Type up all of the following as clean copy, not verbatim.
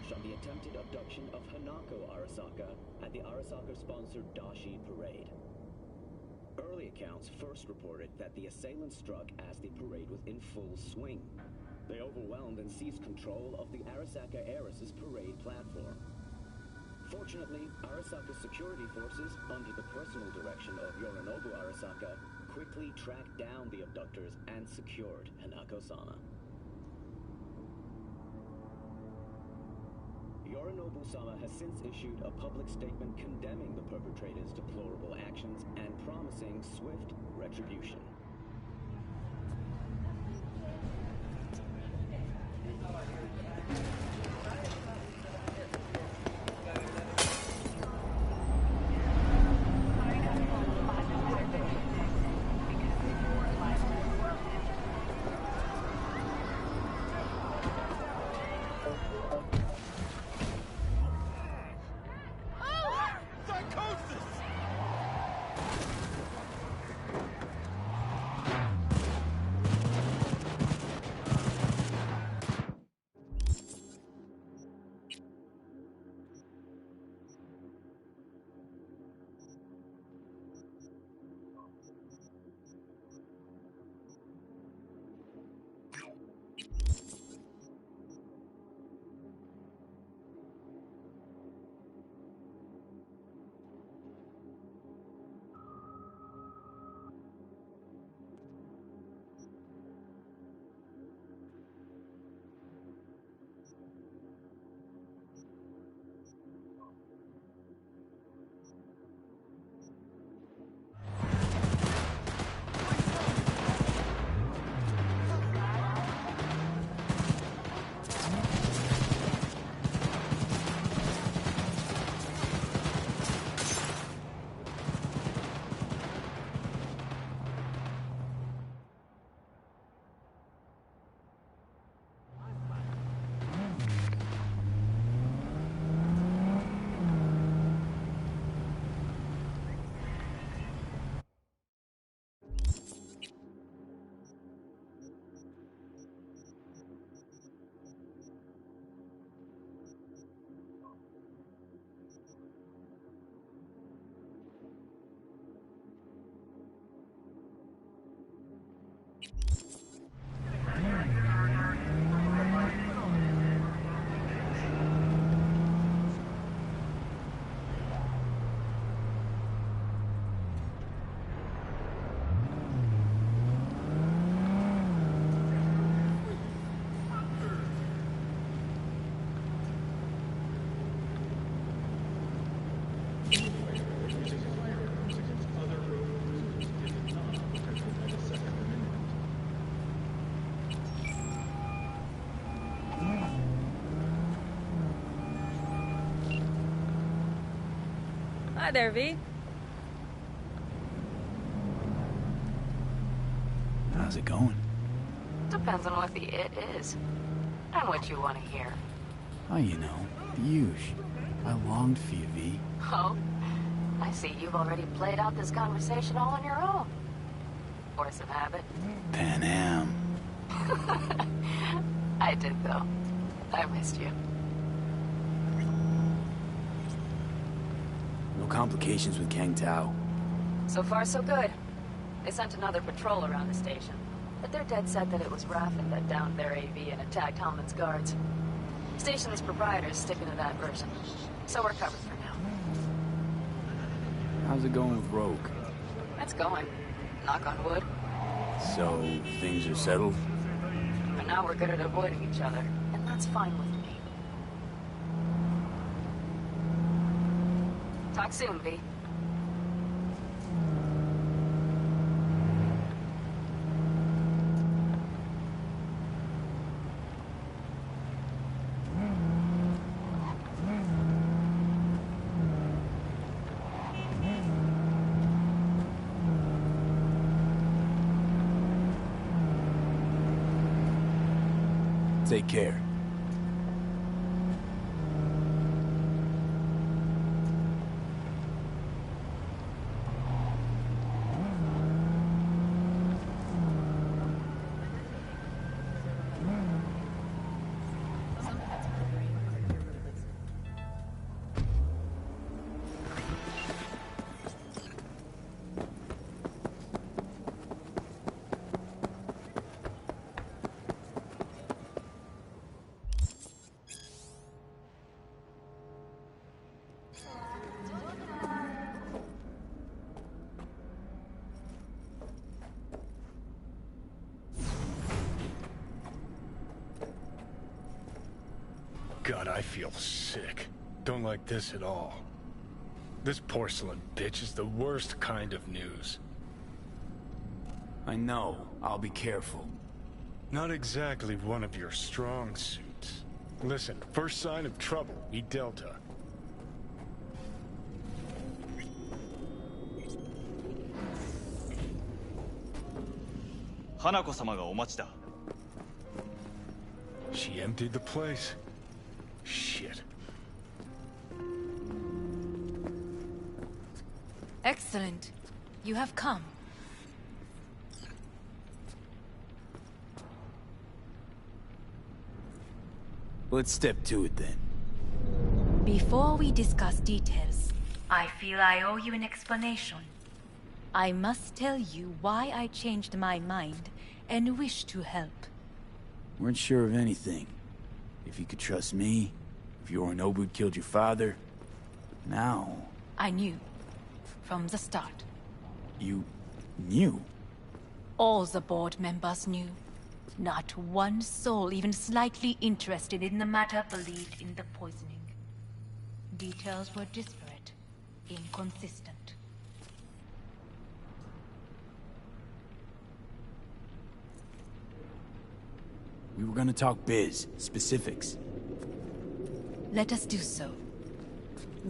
from the attempted abduction of Hanako Arasaka at the Arasaka-sponsored Dashi Parade. Early accounts first reported that the assailants struck as the parade was in full swing. They overwhelmed and seized control of the Arasaka heiress's parade platform. Fortunately, Arasaka's security forces, under the personal direction of Yorinobu Arasaka, quickly tracked down the abductors and secured Hanako-sama. Yorinobu-sama has since issued a public statement condemning the perpetrators' deplorable actions and promising swift retribution. Hi there, V. How's it going? Depends on what the it is. And what you want to hear. Oh, you know, the usual. I longed for you, V. Oh? I see you've already played out this conversation all on your own. Force of habit. Pan Am. I did, though. I missed you. No complications with Kang Tao. So far, so good. They sent another patrol around the station, but they're dead set that it was Raffen that downed their AV and attacked Hellman's guards. Station's proprietor's sticking to that version, so we're covered for now. How's it going with Rogue? It's going. Knock on wood. So, things are settled? For now, we're good at avoiding each other, and that's fine with me. Talk soon, V. Take care. God, I feel sick. Don't like this at all. This porcelain bitch is the worst kind of news. I know. I'll be careful. Not exactly one of your strong suits. Listen, first sign of trouble, eat Delta. Hanako様がお待ちだ。 She emptied the place. Shit. Excellent. You have come. Let's step to it then. Before we discuss details, I feel I owe you an explanation. I must tell you why I changed my mind and wish to help. Weren't sure of anything. If you could trust me, if Yorinobu killed your father. Now... I knew. From the start. You... knew? All the board members knew. Not one soul even slightly interested in the matter believed in the poisoning. Details were disparate, inconsistent. We were gonna talk biz, specifics. Let us do so.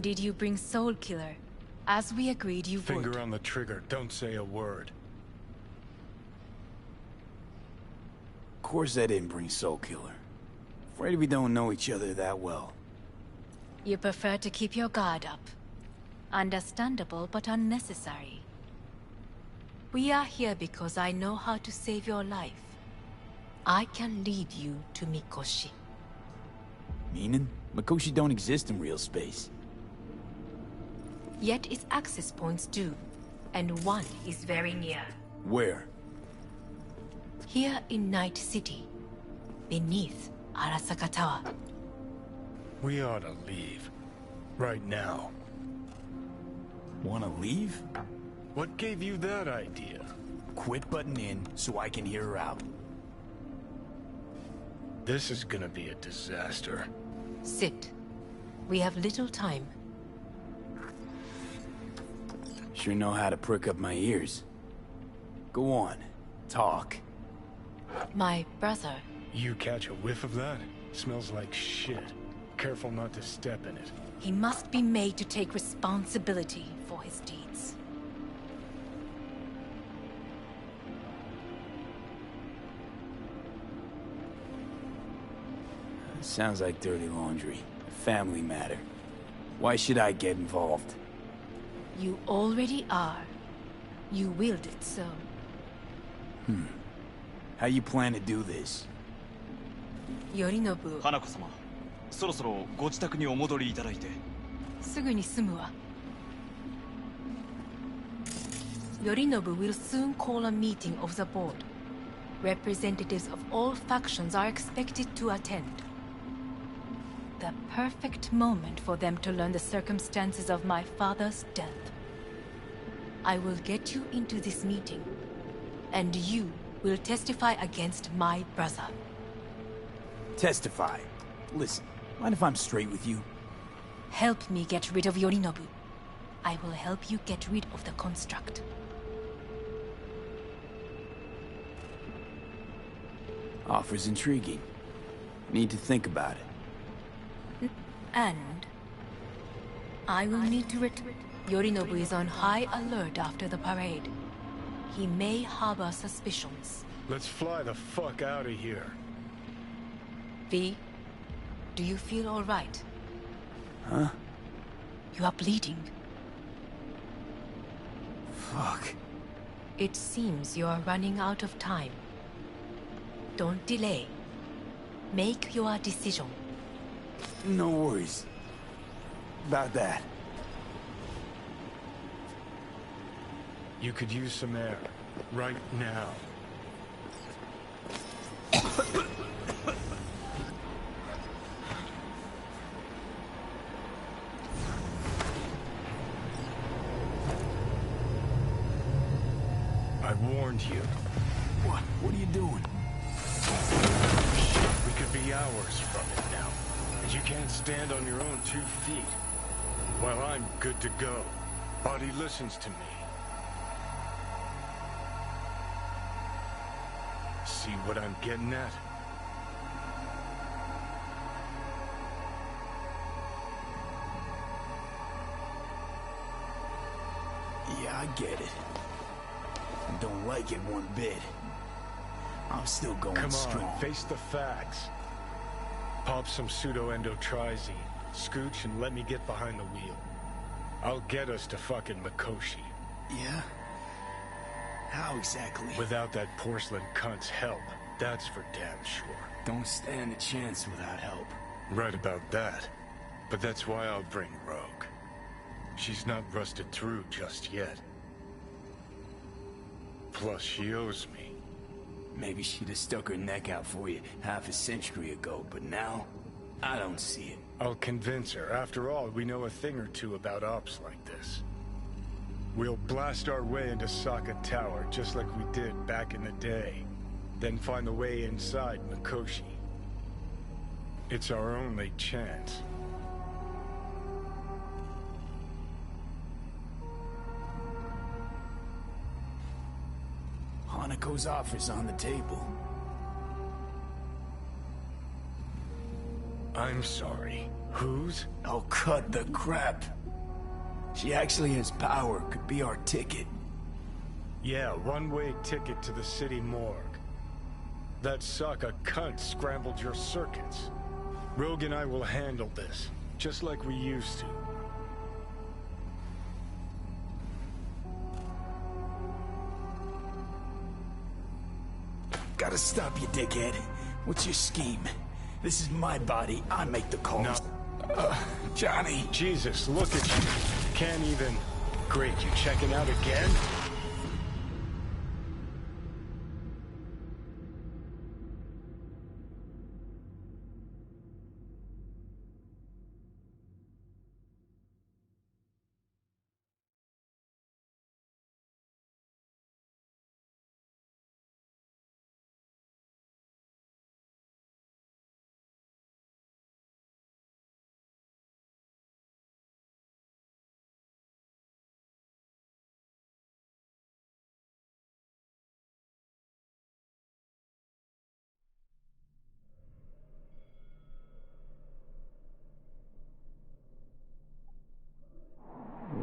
Did you bring Soul Killer, as we agreed you would? Finger on the trigger, don't say a word. Of course I didn't bring Soul Killer. Afraid we don't know each other that well. You prefer to keep your guard up. Understandable, but unnecessary. We are here because I know how to save your life. I can lead you to Mikoshi. Meaning? Mikoshi don't exist in real space. Yet its access points do, and one is very near. Where? Here in Night City, beneath Arasaka Tower. We ought to leave. Right now. Wanna leave? What gave you that idea? Quit butting in so I can hear her out. This is gonna be a disaster. Sit. We have little time. Sure know how to prick up my ears. Go on. Talk. My brother. You catch a whiff of that? Smells like shit. Careful not to step in it. He must be made to take responsibility for his deeds. Sounds like dirty laundry. A family matter. Why should I get involved? You already are. You willed it so. How you plan to do this? Yorinobu. 花子様、そろそろご自宅にお戻りいただいて。すぐに済むわ。Yorinobu will soon call a meeting of the board. Representatives of all factions are expected to attend. The perfect moment for them to learn the circumstances of my father's death. I will get you into this meeting, and you will testify against my brother. Testify. Listen, mind if I'm straight with you? Help me get rid of Yorinobu. I will help you get rid of the construct. Offer's intriguing. Need to think about it. And I will need to Yorinobu is on high alert after the parade. He may harbor suspicions. Let's fly the fuck out of here. V, do you feel all right? Huh? You are bleeding. Fuck. It seems you are running out of time. Don't delay. Make your decision. No worries. About that. You could use some air. Right now. I warned you. What? What are you doing? We could be hours from it now. You can't stand on your own 2 feet. Well, I'm good to go. Body listens to me. See what I'm getting at? Yeah, I get it. I don't like it one bit. I'm still going strong. Come on, face the facts. Pop some pseudo-endotrizine, scooch, and let me get behind the wheel. I'll get us to fucking Mikoshi. Yeah? How exactly? Without that porcelain cunt's help, that's for damn sure. Don't stand a chance without help. Right about that. But that's why I'll bring Rogue. She's not rusted through just yet. Plus, she owes me. Maybe she'd have stuck her neck out for you half a century ago, but now, I don't see it. I'll convince her. After all, we know a thing or two about ops like this. We'll blast our way into Sokka Tower, just like we did back in the day. Then find the way inside Mikoshi. It's our only chance. Hanako's offer's on the table. I'm sorry. Whose? Oh, cut the crap. She actually has power, could be our ticket. Yeah, one-way ticket to the city morgue. That Sokka cunt scrambled your circuits. Rogue and I will handle this, just like we used to. Gotta stop you, dickhead. What's your scheme? This is my body. I make the calls. No. Johnny. Jesus, look at you. Can't even... Great, you checking out again?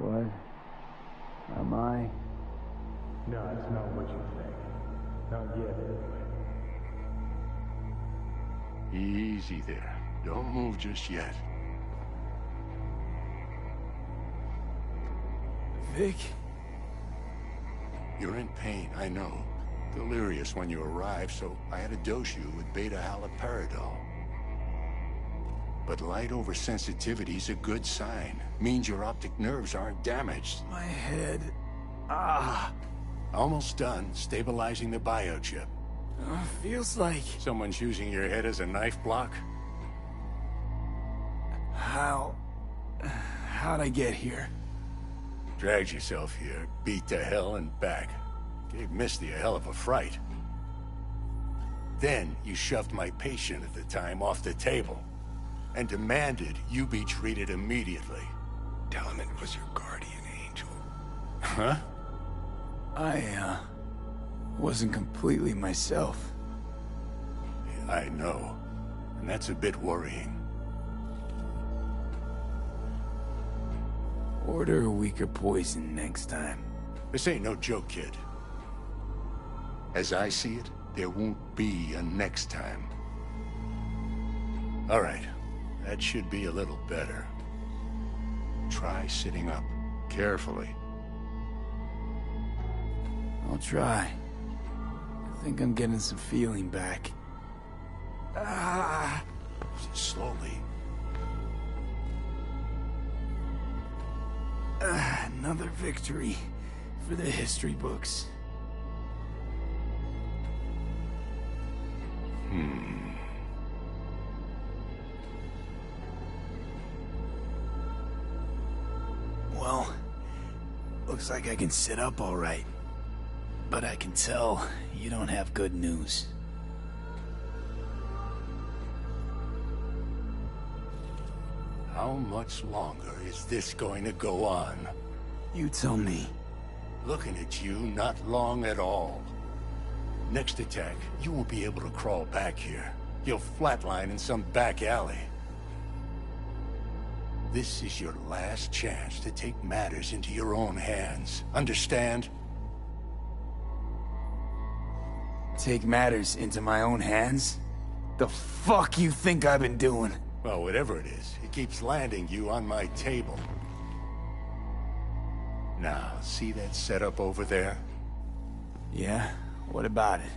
What? Am I? No, it's not what you think. Not yet, anyway. Easy there. Don't move just yet. Vic? You're in pain, I know. Delirious when you arrived, so I had to dose you with beta-haloperidol. But light oversensitivity's a good sign. Means your optic nerves aren't damaged. My head... Ah! Almost done stabilizing the biochip. Feels like... Someone's using your head as a knife block? How'd I get here? Dragged yourself here, beat to hell and back. Gave Misty a hell of a fright. Then you shoved my patient at the time off the table and demanded you be treated immediately. Tell him it was your guardian angel. Huh? I, wasn't completely myself. I know. And that's a bit worrying. Order a weaker poison next time. This ain't no joke, kid. As I see it, there won't be a next time. All right. That should be a little better. Try sitting up, carefully. I'll try. I think I'm getting some feeling back. Ah! Slowly. Another victory for the history books. Well, looks like I can sit up all right. But I can tell you don't have good news. How much longer is this going to go on? You tell me. Looking at you, not long at all. Next attack, you won't be able to crawl back here. You'll flatline in some back alley. This is your last chance to take matters into your own hands. Understand? Take matters into my own hands? The fuck you think I've been doing? Well, whatever it is, it keeps landing you on my table. Now, see that setup over there? Yeah? What about it?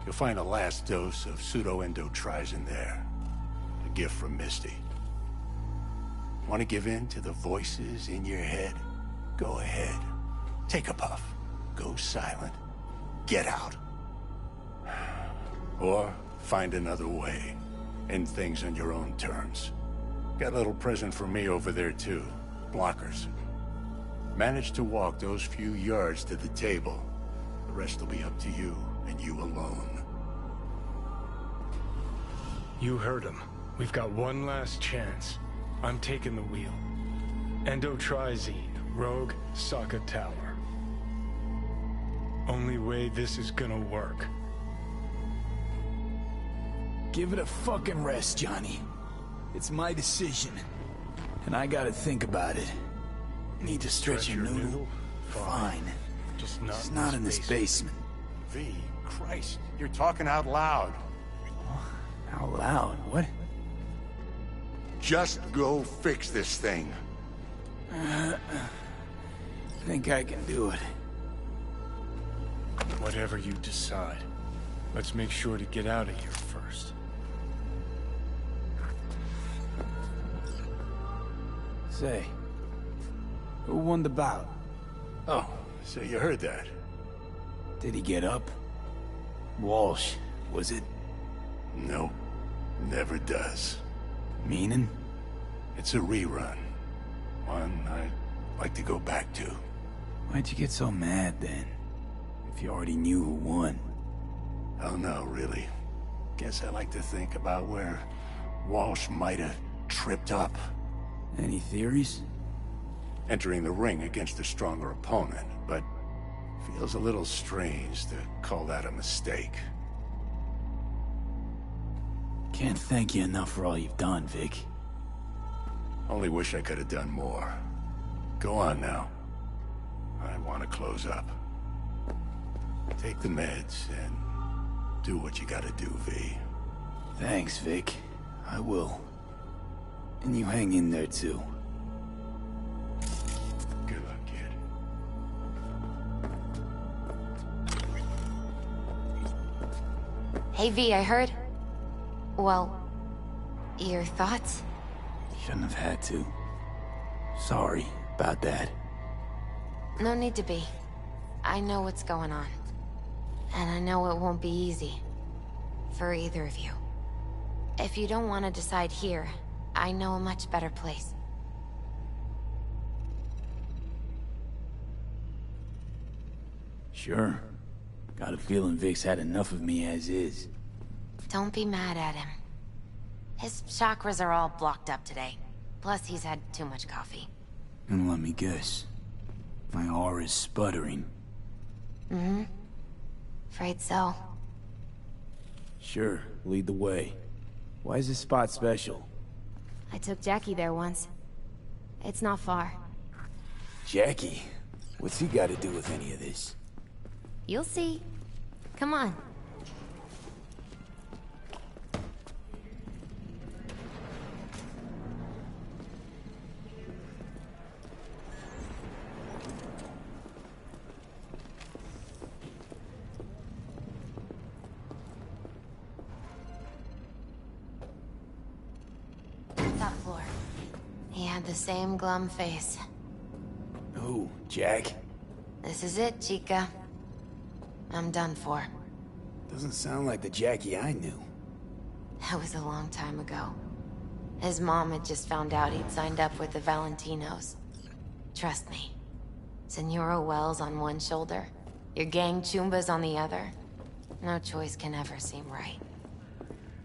You'll find a last dose of pseudo-endotrizin there. A gift from Misty. Want to give in to the voices in your head? Go ahead. Take a puff. Go silent. Get out. Or find another way. End things on your own terms. Got a little present for me over there too. Blockers. Manage to walk those few yards to the table. The rest will be up to you, and you alone. You heard him. We've got one last chance. I'm taking the wheel. Endotrizine, Rogue, Sokka Tower. Only way this is gonna work. Give it a fucking rest, Johnny. It's my decision. And I gotta think about it. Need to stretch your noodle? Fine. Just not in this basement. V, Christ, you're talking out loud. Out loud? What? Just go fix this thing. Think I can do it. Whatever you decide. Let's make sure to get out of here first. Say, who won the bout? Oh, so you heard that. Did he get up? Walsh, was it? Nope, never does. Meaning? It's a rerun. One I'd like to go back to. Why'd you get so mad then? If you already knew who won. Oh no, really. Guess I like to think about where Walsh might have tripped up. Any theories? Entering the ring against a stronger opponent, but feels a little strange to call that a mistake. Can't thank you enough for all you've done, Vic. Only wish I could have done more. Go on now. I want to close up. Take the meds and do what you gotta do, V. Thanks, Vic. I will. And you hang in there, too. Good luck, kid. Hey, V, I heard... Well... your thoughts? Shouldn't have had to. Sorry about that. No need to be. I know what's going on. And I know it won't be easy. For either of you. If you don't want to decide here, I know a much better place. Sure. Got a feeling Vic's had enough of me as is. Don't be mad at him. His chakras are all blocked up today. Plus, he's had too much coffee. And let me guess. My aura's sputtering. Mm-hmm. Afraid so. Sure, lead the way. Why is this spot special? I took Jackie there once. It's not far. Jackie? What's he got to do with any of this? You'll see. Come on. Top floor. He had the same glum face. Who, Jack? This is it, Chica. I'm done for. Doesn't sound like the Jackie I knew. That was a long time ago. His mom had just found out he'd signed up with the Valentinos. Trust me. Senora Wells on one shoulder, your gang Chumbas on the other. No choice can ever seem right.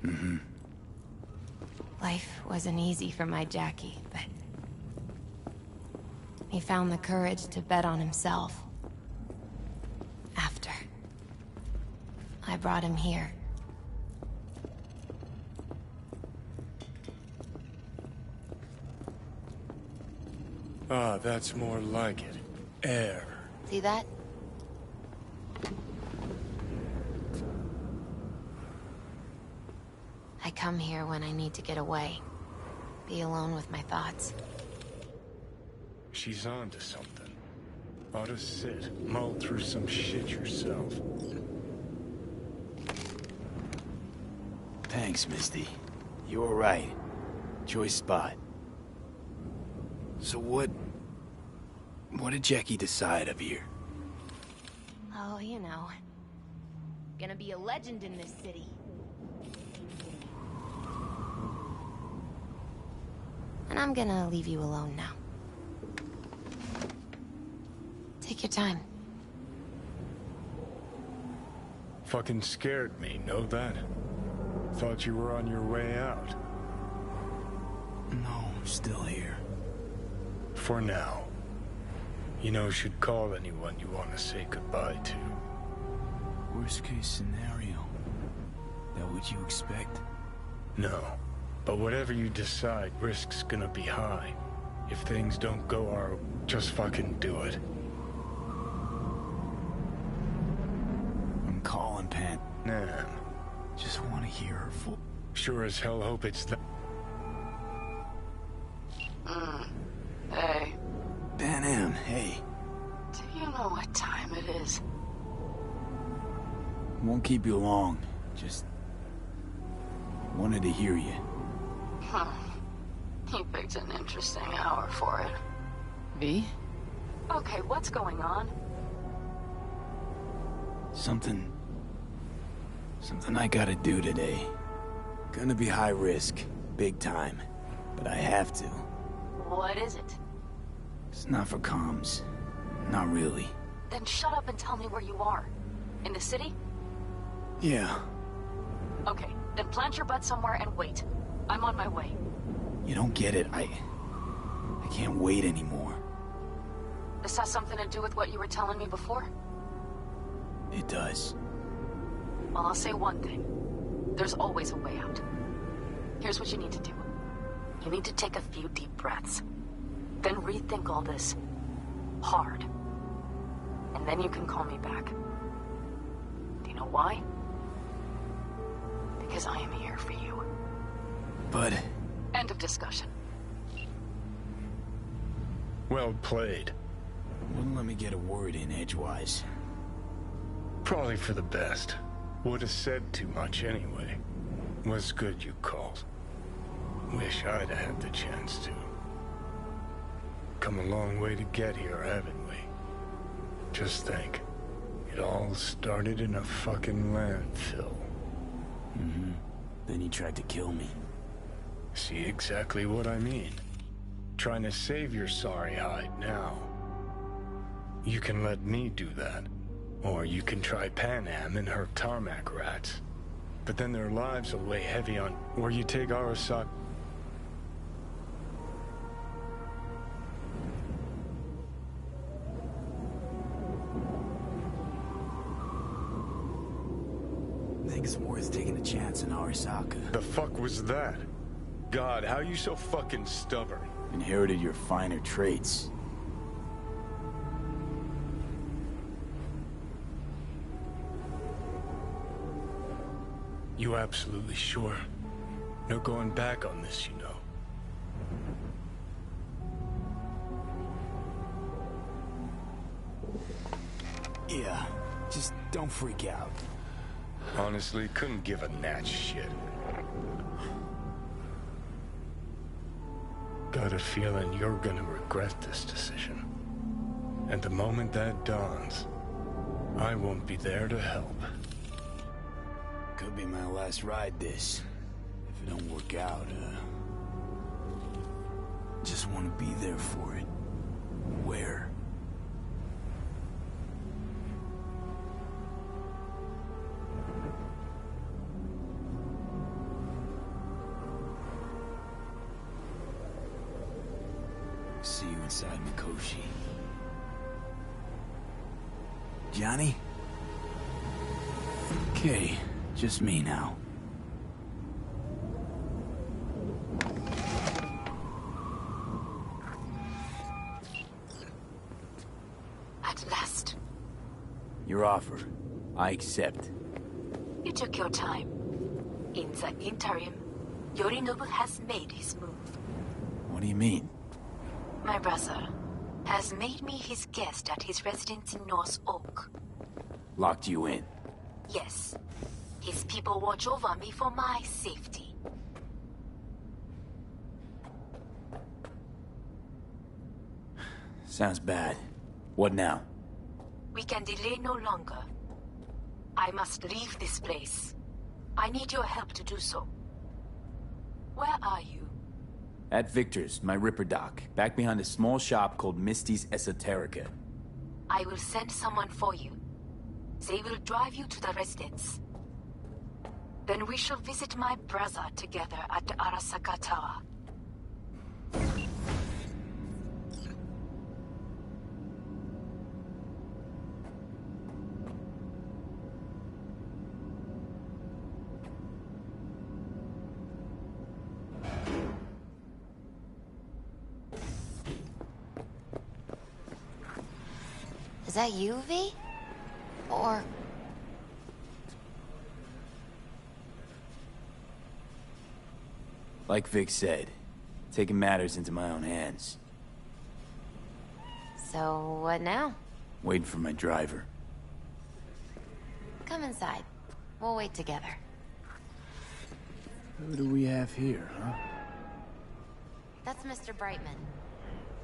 Mm-hmm. Life wasn't easy for my Jackie, but... he found the courage to bet on himself. After. I brought him here. Ah, that's more like it. Air. See that? I come here when I need to get away. Be alone with my thoughts. She's on to something. Ought to sit, mull through some shit yourself. Thanks, Misty. You were right. Choice spot. So what did Jackie decide of here? Oh, you know. Gonna be a legend in this city. And I'm gonna leave you alone now. Take your time. Fucking scared me, know that? Thought you were on your way out. No, I'm still here. For now. You know, should call anyone you want to say goodbye to. Worst case scenario. That what you expect? No. But whatever you decide, risk's gonna be high. If things don't go our... just fucking do it. I'm calling Pan. Nan. Just want to hear her full... Sure as hell hope it's that... Hey, Pan Am, hey. do you know what time it is? Won't keep you long. Just... wanted to hear you. Huh. You picked an interesting hour for it. Me? Okay, what's going on? Something I gotta do today. Gonna be high risk, big time. But I have to. What is it? It's not for comms. Not really. Then shut up and tell me where you are. In the city? Yeah. Okay, then plant your butt somewhere and wait. I'm on my way. You don't get it. I can't wait anymore. This has something to do with what you were telling me before? It does. Well, I'll say one thing. There's always a way out. Here's what you need to do. You need to take a few deep breaths. Then rethink all this. Hard. And then you can call me back. Do you know why? Because I am here for you. But... End of discussion. Well played. wouldn't let me get a word in edgewise. Probably for the best. Would have said too much anyway. Was good you called. Wish I'd have had the chance to. Come a long way to get here, haven't we? Just think. It all started in a fucking landfill. Mm-hmm. Then he tried to kill me. See exactly what I mean. Trying to save your sorry hide now. You can let me do that. Or you can try Pan Am and her tarmac rats. But then their lives will weigh heavy on... Or you take Arasaka... Think it's worth taking a chance in Arasaka. The fuck was that? God, how you so fucking stubborn? Inherited your finer traits. You absolutely sure? No going back on this, you know. Yeah, just don't freak out. Honestly, couldn't give a gnat's shit. Got a feeling you're gonna regret this decision. And the moment that dawns, I won't be there to help. Could be my last ride this. If it don't work out, just want to be there for it. Where? See you inside Mikoshi. Johnny? Okay, just me now. At last. Your offer. I accept. You took your time. In the interim, Yorinobu has made his move. What do you mean? My brother has made me his guest at his residence in North Oak. Locked you in? Yes. His people watch over me for my safety. Sounds bad. What now? We can delay no longer. I must leave this place. I need your help to do so. Where are you? At Victor's, my Ripper dock, back behind a small shop called Misty's Esoterica. I will send someone for you. They will drive you to the residence. Then we shall visit my brother together at the Arasaka Tower. Is that you, V? Or... Like Vic said, taking matters into my own hands. So, what now? Waiting for my driver. Come inside. We'll wait together. Who do we have here, huh? That's Mr. Brightman.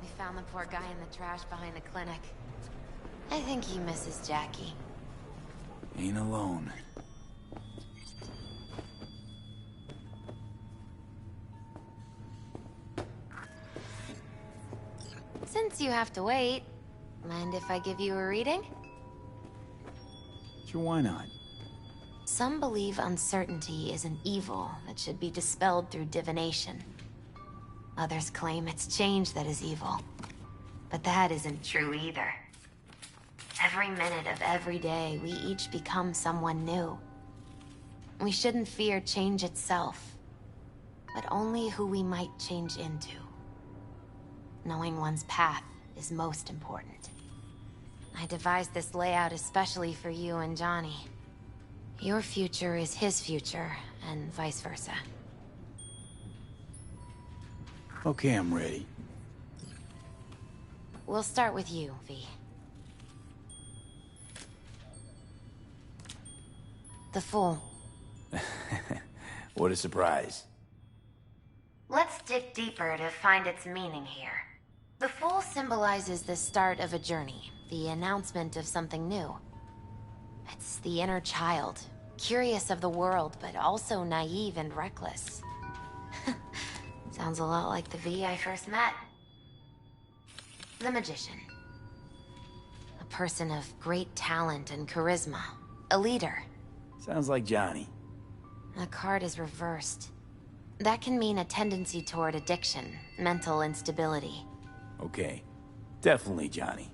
We found the poor guy in the trash behind the clinic. I think he misses Jackie. Ain't alone. Since you have to wait, mind if I give you a reading? Sure, why not? Some believe uncertainty is an evil that should be dispelled through divination. Others claim it's change that is evil. But that isn't true either. Every minute of every day, we each become someone new. We shouldn't fear change itself, but only who we might change into. Knowing one's path is most important. I devised this layout especially for you and Johnny. Your future is his future, and vice versa. Okay, I'm ready. We'll start with you, V. The Fool. What a surprise. Let's dig deeper to find its meaning here. The Fool symbolizes the start of a journey, the announcement of something new. It's the inner child, curious of the world, but also naive and reckless. Sounds a lot like the V I first met. The Magician. A person of great talent and charisma. A leader. Sounds like Johnny. The card is reversed. That can mean a tendency toward addiction, mental instability. Okay. Definitely Johnny.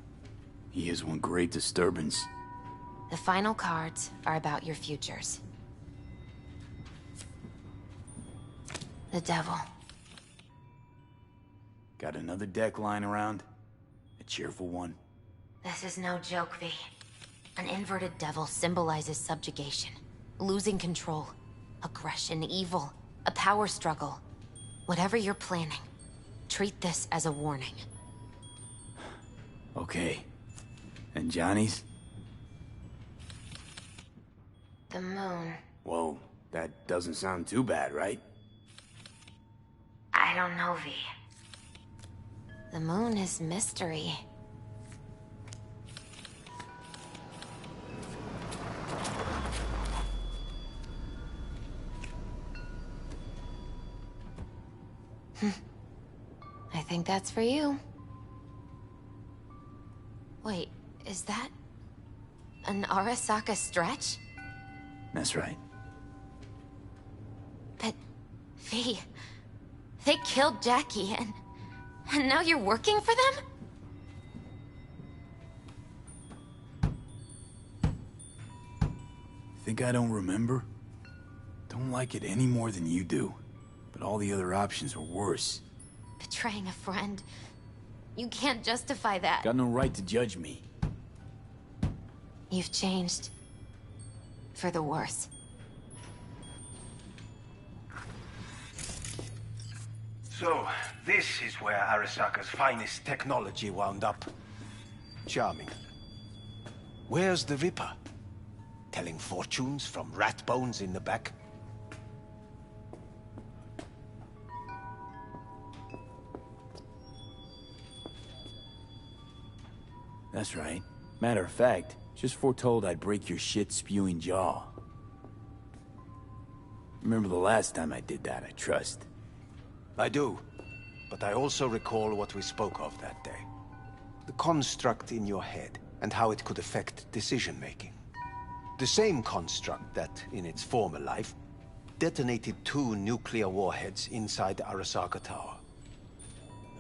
He is one great disturbance. The final cards are about your futures. The Devil. Got another deck lying around? A cheerful one? This is no joke, V. An inverted devil symbolizes subjugation, losing control, aggression, evil, a power struggle. Whatever you're planning, treat this as a warning. Okay. And Johnny's? The Moon. Whoa, that doesn't sound too bad, right? I don't know, V. The Moon is mystery. I think that's for you. Wait, is that an Arasaka stretch? That's right. But, V, they killed Jackie and And now you're working for them? Think I don't remember? Don't like it any more than you do. But all the other options were worse. Betraying a friend. You can't justify that. Got no right to judge me. You've changed. For the worse. So, this is where Arasaka's finest technology wound up. Charming. Where's the Ripper? Telling fortunes from rat bones in the back? That's right. Matter of fact, just foretold I'd break your shit-spewing jaw. Remember the last time I did that, I trust. I do. But I also recall what we spoke of that day. The construct in your head, and how it could affect decision-making. The same construct that, in its former life, detonated 2 nuclear warheads inside Arasaka Tower.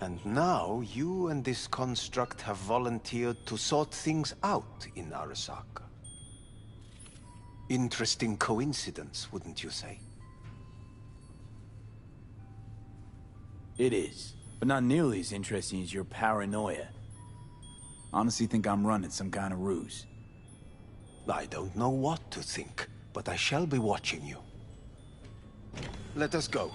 And now, you and this construct have volunteered to sort things out in Arasaka. Interesting coincidence, wouldn't you say? It is, but not nearly as interesting as your paranoia. Honestly think I'm running some kind of ruse. I don't know what to think, but I shall be watching you. Let us go.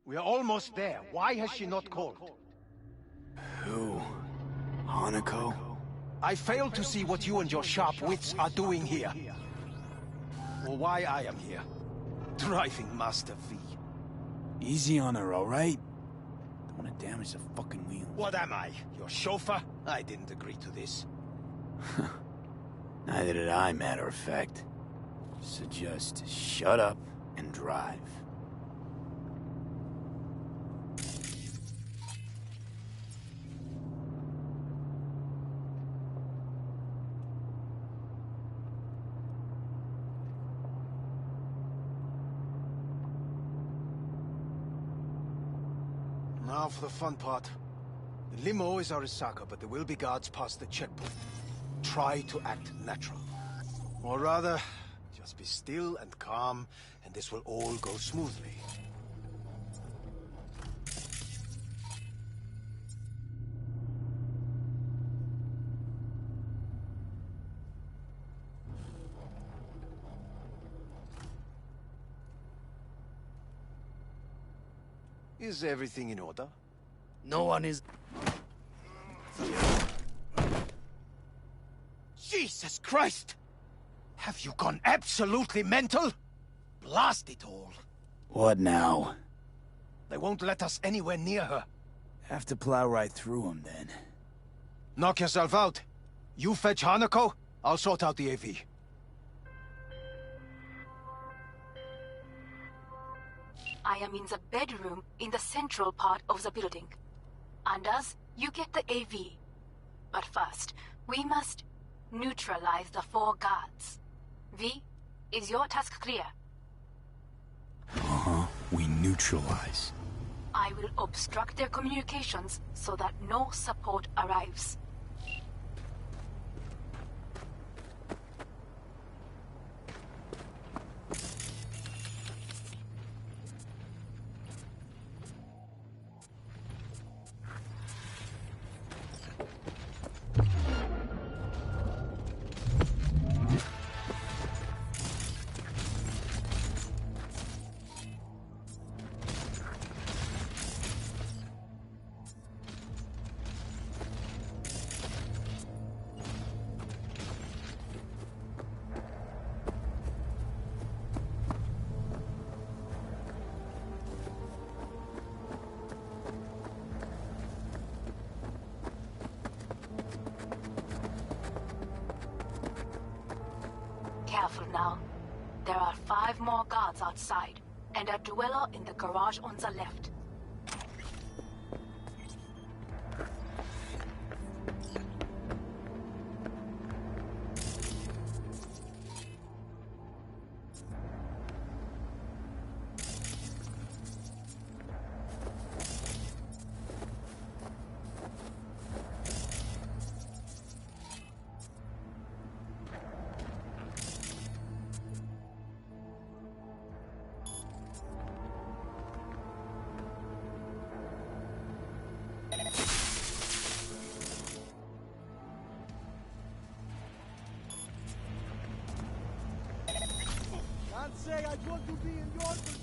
We are almost there. Why has she not called? Who? Hanako? I fail to see what you and your sharp wits are doing here. Or why I am here. Driving Master V. Easy on her, alright? Don't want to damage the fucking wheel. What am I? Your chauffeur? I didn't agree to this. Neither did I, matter of fact. So just shut up and drive. Now for the fun part. The limo is Arasaka, but there will be guards past the checkpoint. Try to act natural. Or rather, just be still and calm, and this will all go smoothly. Is everything in order? No one is... Jesus Christ! Have you gone absolutely mental? Blast it all. What now? They won't let us anywhere near her. Have to plow right through them, then. Knock yourself out. You fetch Hanako, I'll sort out the AV. I am in the bedroom in the central part of the building. Anders, you get the AV. But first, we must neutralize the 4 guards. V, is your task clear? Uh-huh. We neutralize. I will obstruct their communications so that no support arrives. careful now. There are 5 more guards outside, and a dweller in the garage on the left. Say I want to be in your position.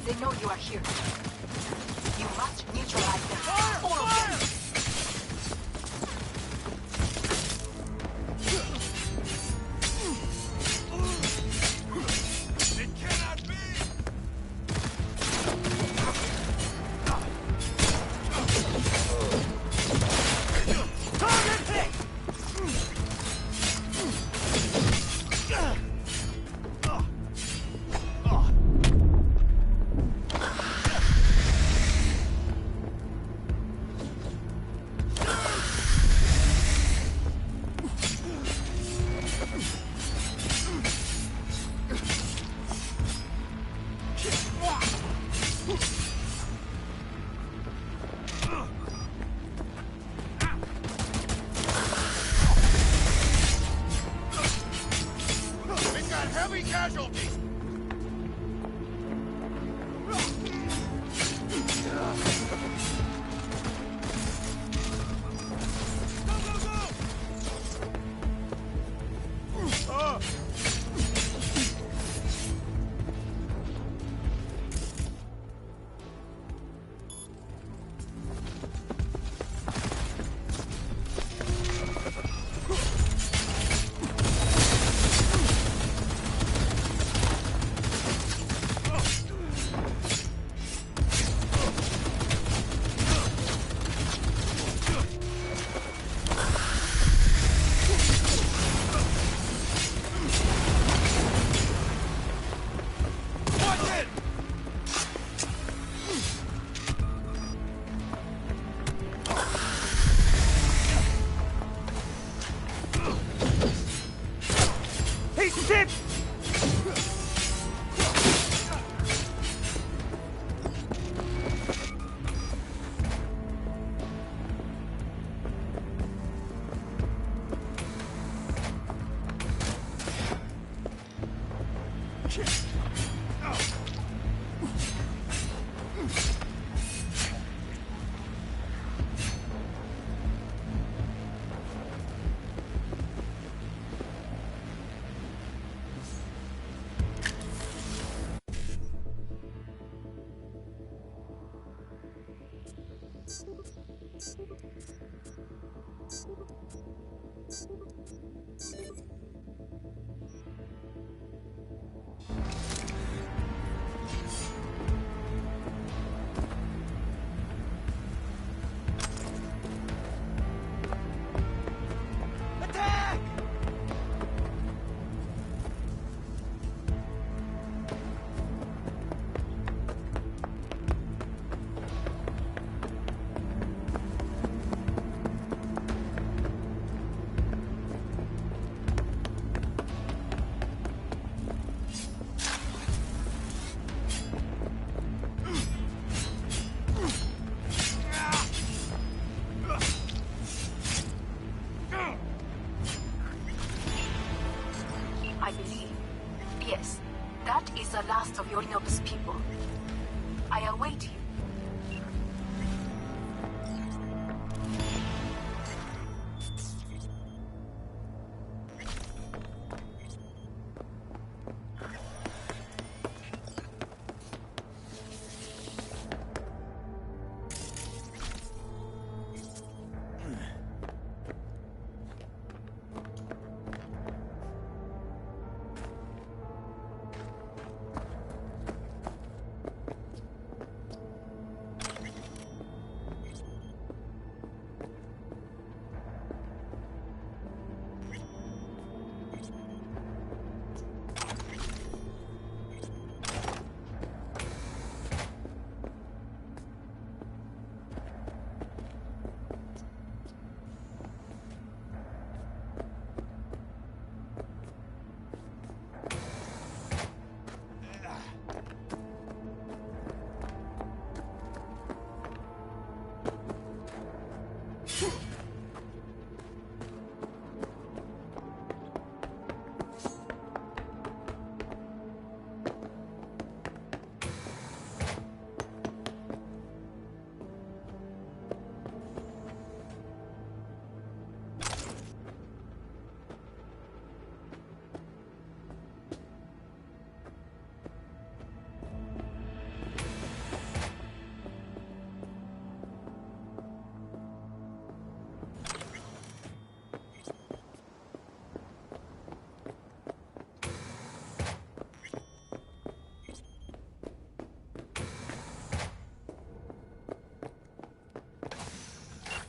They know you are here. You must neutralize them. All of them. The last of Yorinobu's people. I await you.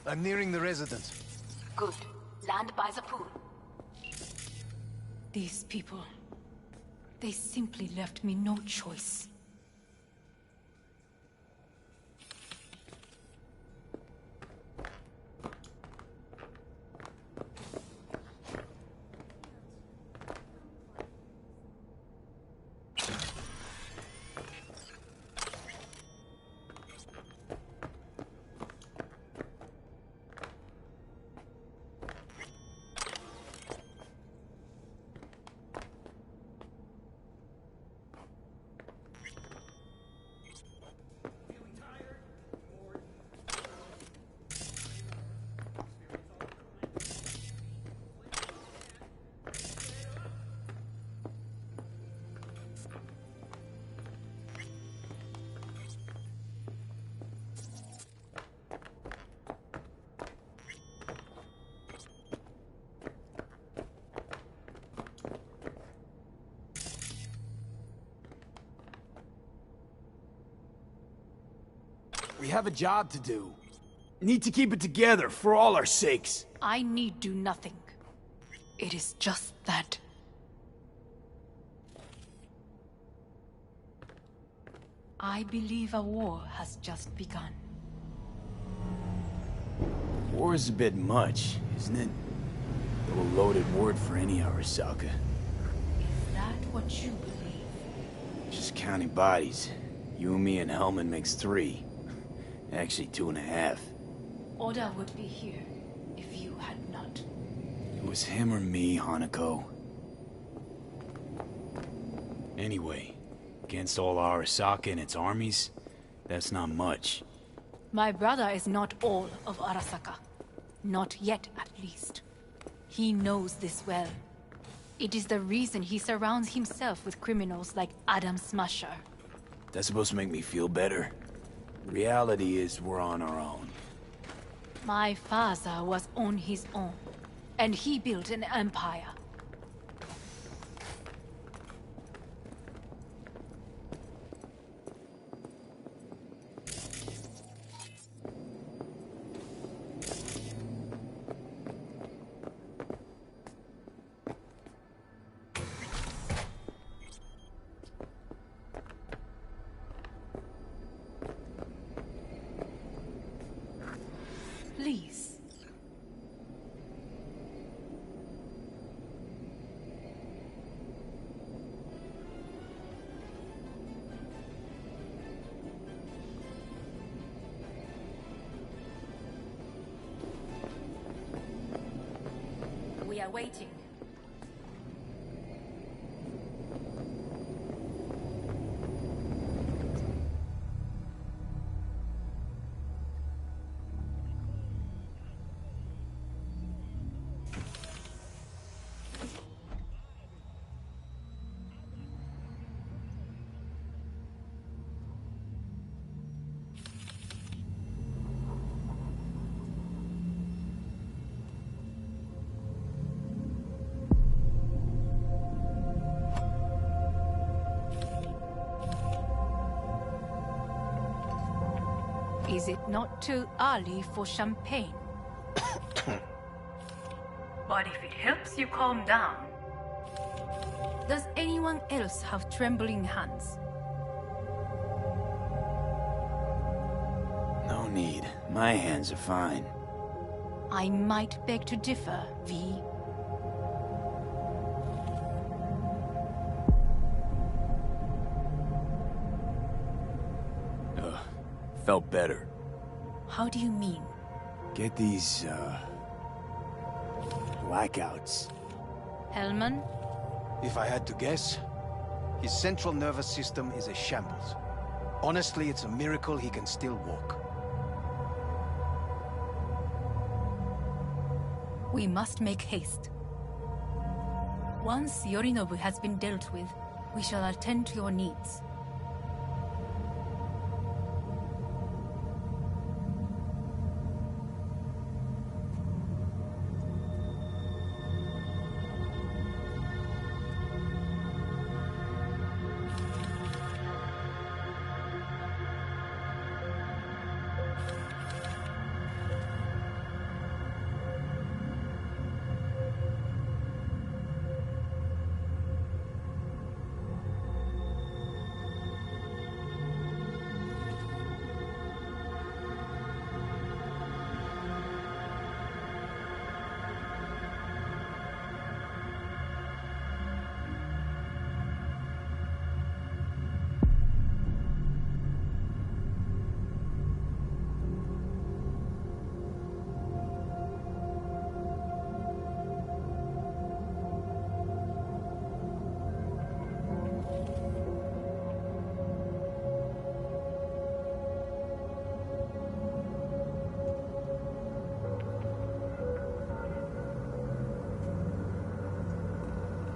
I'm nearing the residence. Good. Land by the pool. These people... they simply left me no choice. We have a job to do. Need to keep it together for all our sakes. I need do nothing. It is just that. I believe a war has just begun. War is a bit much, isn't it? A little loaded word for any Arasaka. Is that what you believe? Just counting bodies. You and me and Hellman makes 3. Actually, 2.5. Oda would be here if you had not. It was him or me, Hanako. Anyway, against all Arasaka and its armies, that's not much. My brother is not all of Arasaka. Not yet, at least. He knows this well. It is the reason he surrounds himself with criminals like Adam Smasher. That's supposed to make me feel better? Reality is we're on our own. My father was on his own, and he built an empire. Please. We are waiting. Is it not too early for champagne? But if it helps you calm down... Does anyone else have trembling hands? No need. My hands are fine. I might beg to differ, V. Felt better. How do you mean? Get these, blackouts. Hellman? If I had to guess, his central nervous system is a shambles. Honestly, it's a miracle he can still walk. We must make haste. Once Yorinobu has been dealt with, we shall attend to your needs.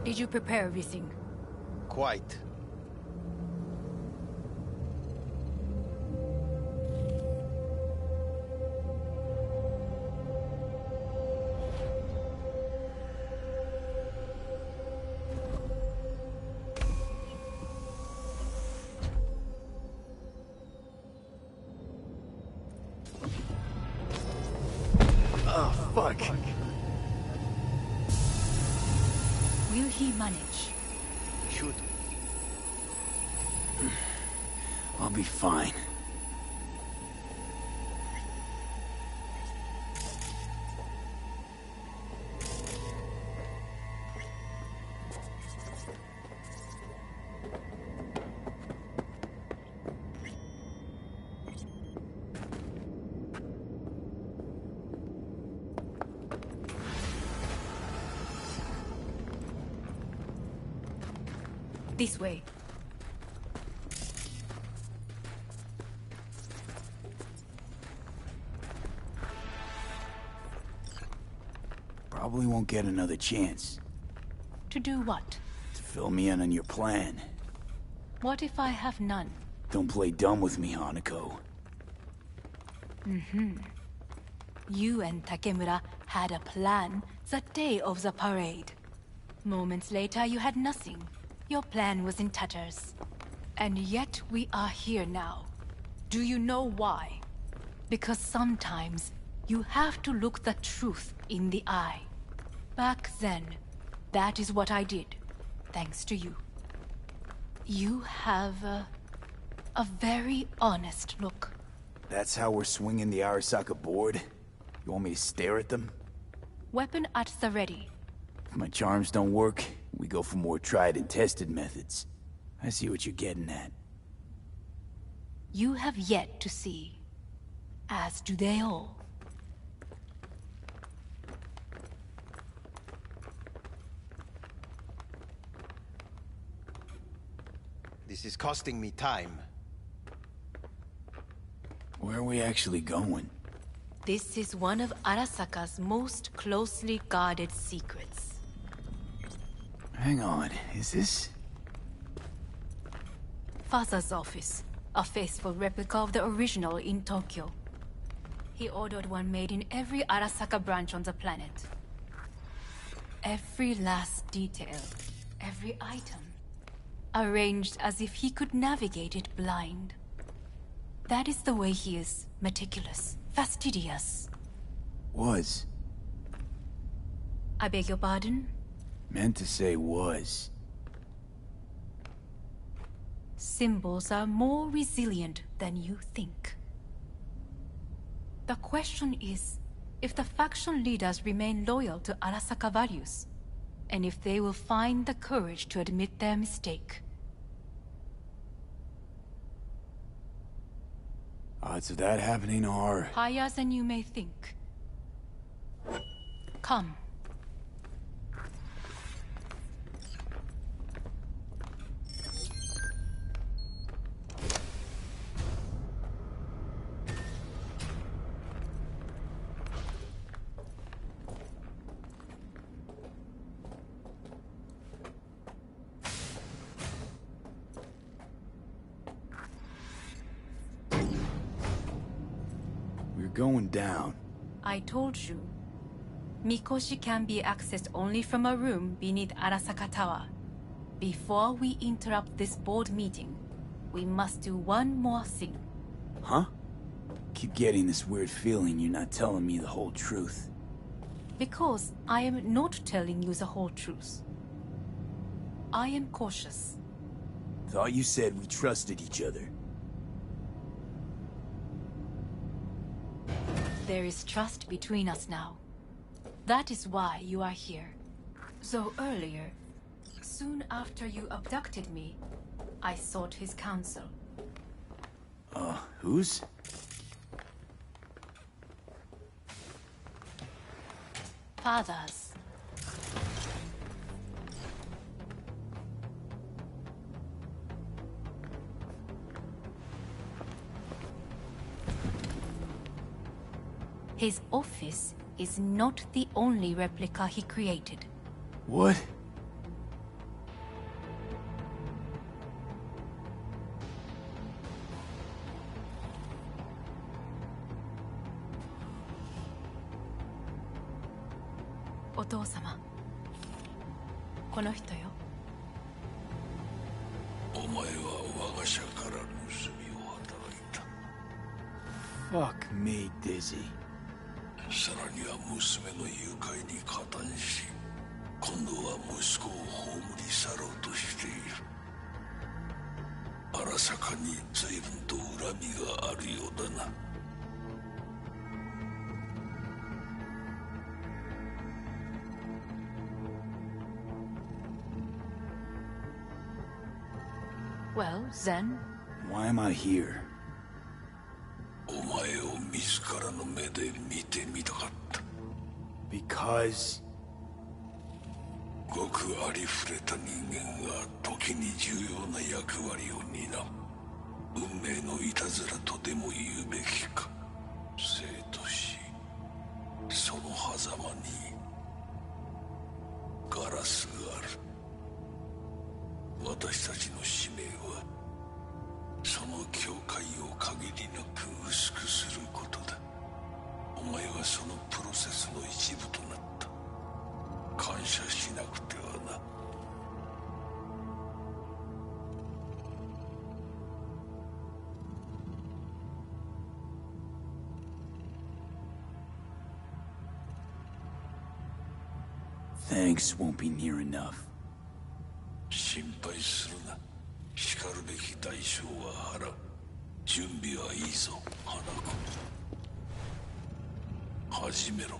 Did you prepare everything? Quite. Oh, fuck. Will he manage? Should. I'll be fine. This way. Probably won't get another chance. To do what? To fill me in on your plan. What if I have none? Don't play dumb with me, Hanako. You and Takemura had a plan the day of the parade. Moments later, you had nothing. Your plan was in tatters. And yet we are here now. Do you know why? Because sometimes you have to look the truth in the eye. Back then, that is what I did, thanks to you. You have a very honest look. That's how we're swinging the Arasaka board? You want me to stare at them? Weapon at the ready. If my charms don't work, we go for more tried and tested methods. I see what you're getting at. You have yet to see, as do they all. This is costing me time. Where are we actually going? This is one of Arasaka's most closely guarded secrets. Hang on, is this... Father's office. A faithful replica of the original in Tokyo. He ordered one made in every Arasaka branch on the planet. Every last detail, every item, arranged as if he could navigate it blind. That is the way he is, meticulous, fastidious. Was. I beg your pardon? Meant to say was. Symbols are more resilient than you think. The question is, if the faction leaders remain loyal to Arasaka values, and if they will find the courage to admit their mistake. Odds of that happening are... higher than you may think. Come. We're going down. I told you. Mikoshi can be accessed only from a room beneath Arasaka Tower. Before we interrupt this board meeting, we must do one more thing. Huh? Keep getting this weird feeling you're not telling me the whole truth. Because I am not telling you the whole truth. I am cautious. Thought you said we trusted each other. There is trust between us now. That is why you are here. So earlier, soon after you abducted me, I sought his counsel. Whose? Father's. His office is not the only replica he created. What? Otou-sama. この人よ。お前は我が社から盗みを働いた。Fuck me, Dizzy. さらには娘の誘拐に加担し、今度は息子を葬り去ろうとしている。荒坂に随分と恨みがあるようだな。Well, then. Why am I here? お前を自らの目で見てみたかった。Because... ごくありふれた人間が時に重要な役割を担う。運命のいたずらとでも言うべきか。生と死、その狭間にガラスがある。私たちの使命はその境界を限りなく薄くすることだ。お前はそのプロセスの一部となった。感謝しなくてはな。Thanks won't be near enough. 心配するな。しかるべき代償は払う。準備はいいぞ、花子。始めろ。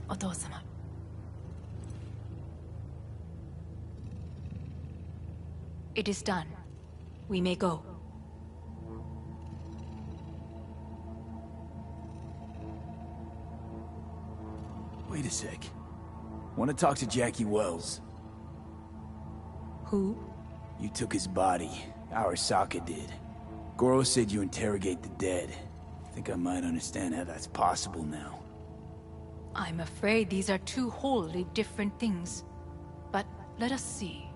お父様。It is done. We may go. Wait a sec. Want to talk to Jackie Wells. Who? You took his body. Arasaka did. Goro said you interrogate the dead. Think I might understand how that's possible now. I'm afraid these are two wholly different things. But let us see.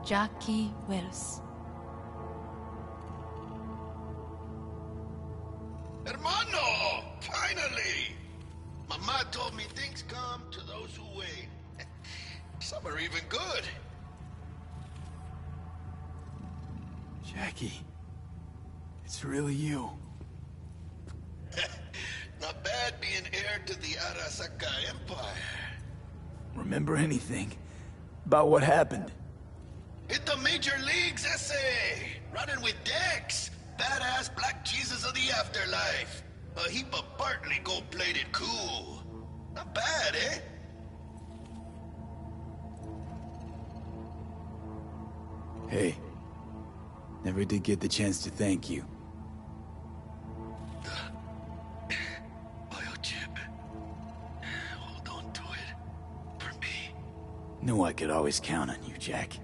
Jackie Wells. Hermano! Finally! Mama told me things come to those who wait. Some are even good. Jackie. It's really you. Not bad being heir to the Arasaka Empire. Remember anything? About what happened? Hit the major leagues, essay! Running with Dex! Badass black Jesus of the afterlife! A heap of partly gold-plated cool. Not bad, eh? Hey. Never did get the chance to thank you. Biochip. Hold on to it. For me. Knew I could always count on you, Jack.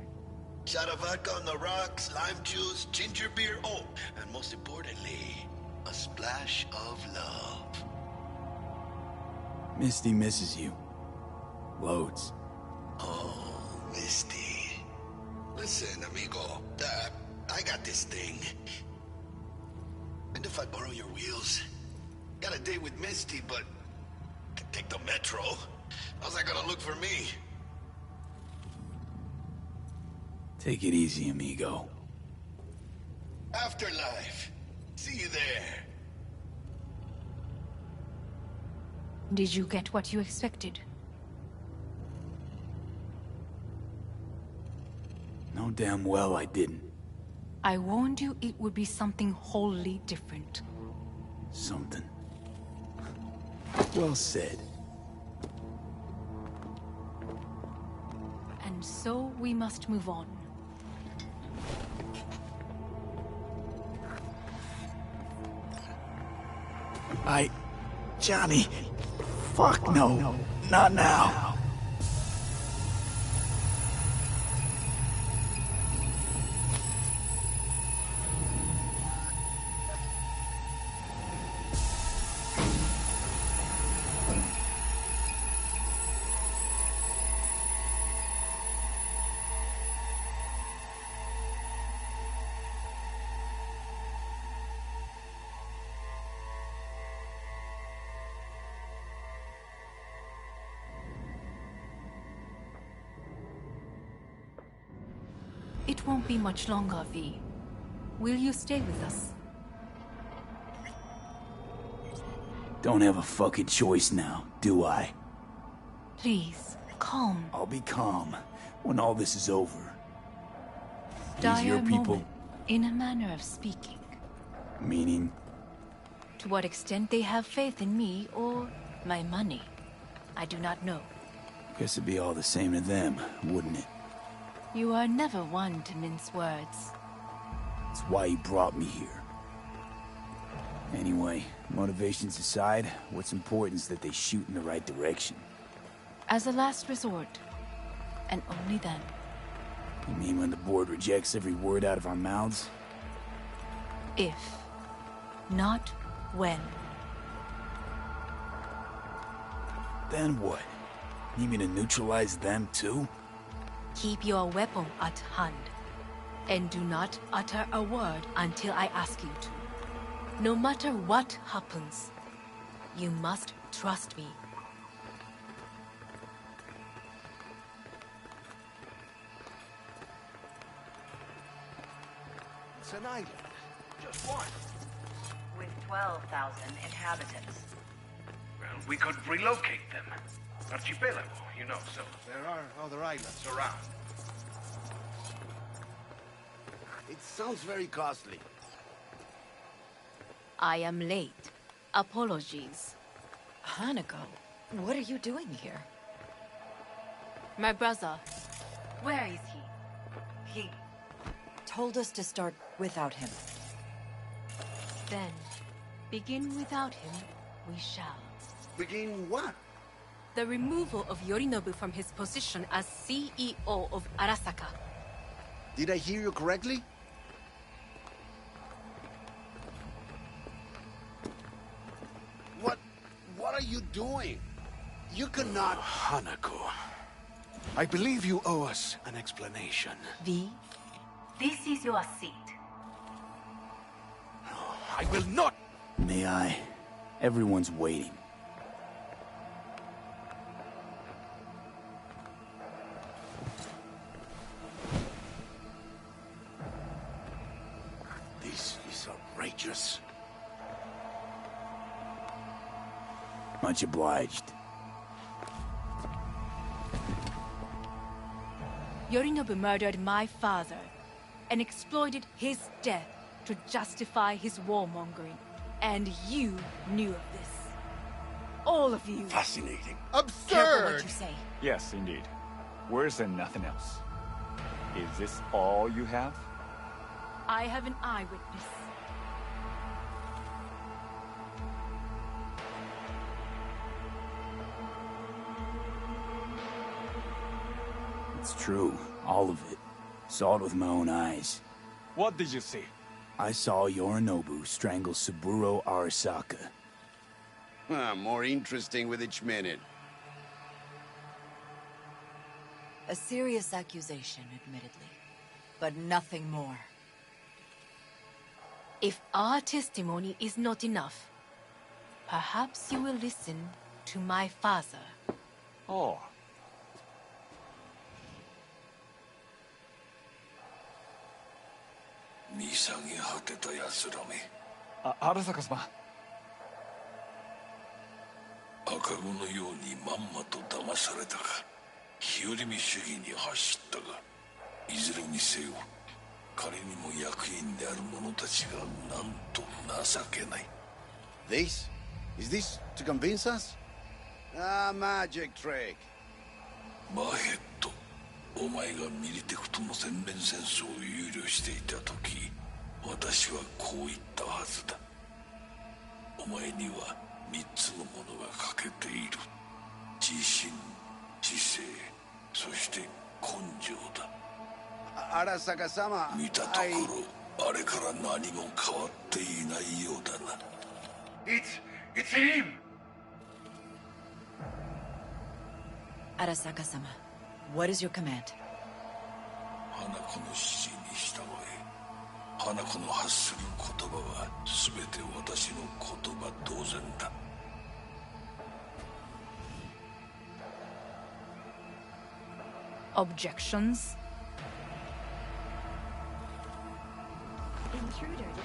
Shot of vodka on the rocks, lime juice, ginger beer, oh, and most importantly, a splash of love. Misty misses you. Loads. Oh, Misty. Listen, amigo, I got this thing. And if I borrow your wheels? Got a date with Misty, but can take the metro. How's that gonna look for me? Take it easy, amigo. Afterlife. See you there. Did you get what you expected? No damn well I didn't. I warned you it would be something wholly different. Something. Well said. And so we must move on. Johnny. Fuck no. Not now. It won't be much longer, V. Will you stay with us? Don't have a fucking choice now, do I? Please, calm. I'll be calm when all this is over. Dire Your people... moment, in a manner of speaking. Meaning? To what extent they have faith in me or my money, I do not know. Guess it'd be all the same to them, wouldn't it? You are never one to mince words. That's why you brought me here. Anyway, motivations aside, what's important is that they shoot in the right direction. As a last resort, and only then. You mean when the board rejects every word out of our mouths? If, not when. Then what? Need me to neutralize them too? Keep your weapon at hand, and do not utter a word until I ask you to. No matter what happens, you must trust me. It's an island. Just one. With 12,000 inhabitants. Well, we could relocate them. Archipelago, you know, so... There are other islands around. It sounds very costly. I am late. Apologies. Hanako, what are you doing here? My brother. Where is he? He told us to start without him. Then, begin without him, we shall. Begin what? The removal of Yorinobu from his position as CEO of Arasaka. Did I hear you correctly? What are you doing? You cannot... Hanako, I believe you owe us an explanation. V, this is your seat. I will not... May I? Everyone's waiting. This is outrageous. Much obliged. Yorinobu murdered my father and exploited his death to justify his warmongering. And you knew of this. All of you. Fascinating. Absurd! Careful what you say. Yes, indeed. Worse than nothing else. Is this all you have? I have an eyewitness. It's true, all of it. Saw it with my own eyes. What did you see? I saw Yorinobu strangle Saburo Arasaka. More interesting with each minute. A serious accusation, admittedly. But nothing more. If our testimony is not enough, perhaps you will listen to my father. Oh. Arasaka様。赤子のようにまんまと騙されたか、日和見主義に走ったが、いずれにせよ彼にも役員である者たちがなんと情けない。 This? Is this to convince us? Ah, magic trick. マヘッド、お前がミリテクとの全面戦争を憂慮していた時、私はこう言ったはずだ。お前には3つのものが欠けている。自信、知性、そして根性だ。Arasaka sama. 見たところ、あれから何も変わっていないようだな。It's him! Arasaka-sama, what is your command? 花子の指示に従え。花子の発する言葉は全て私の言葉同然だ。Objections?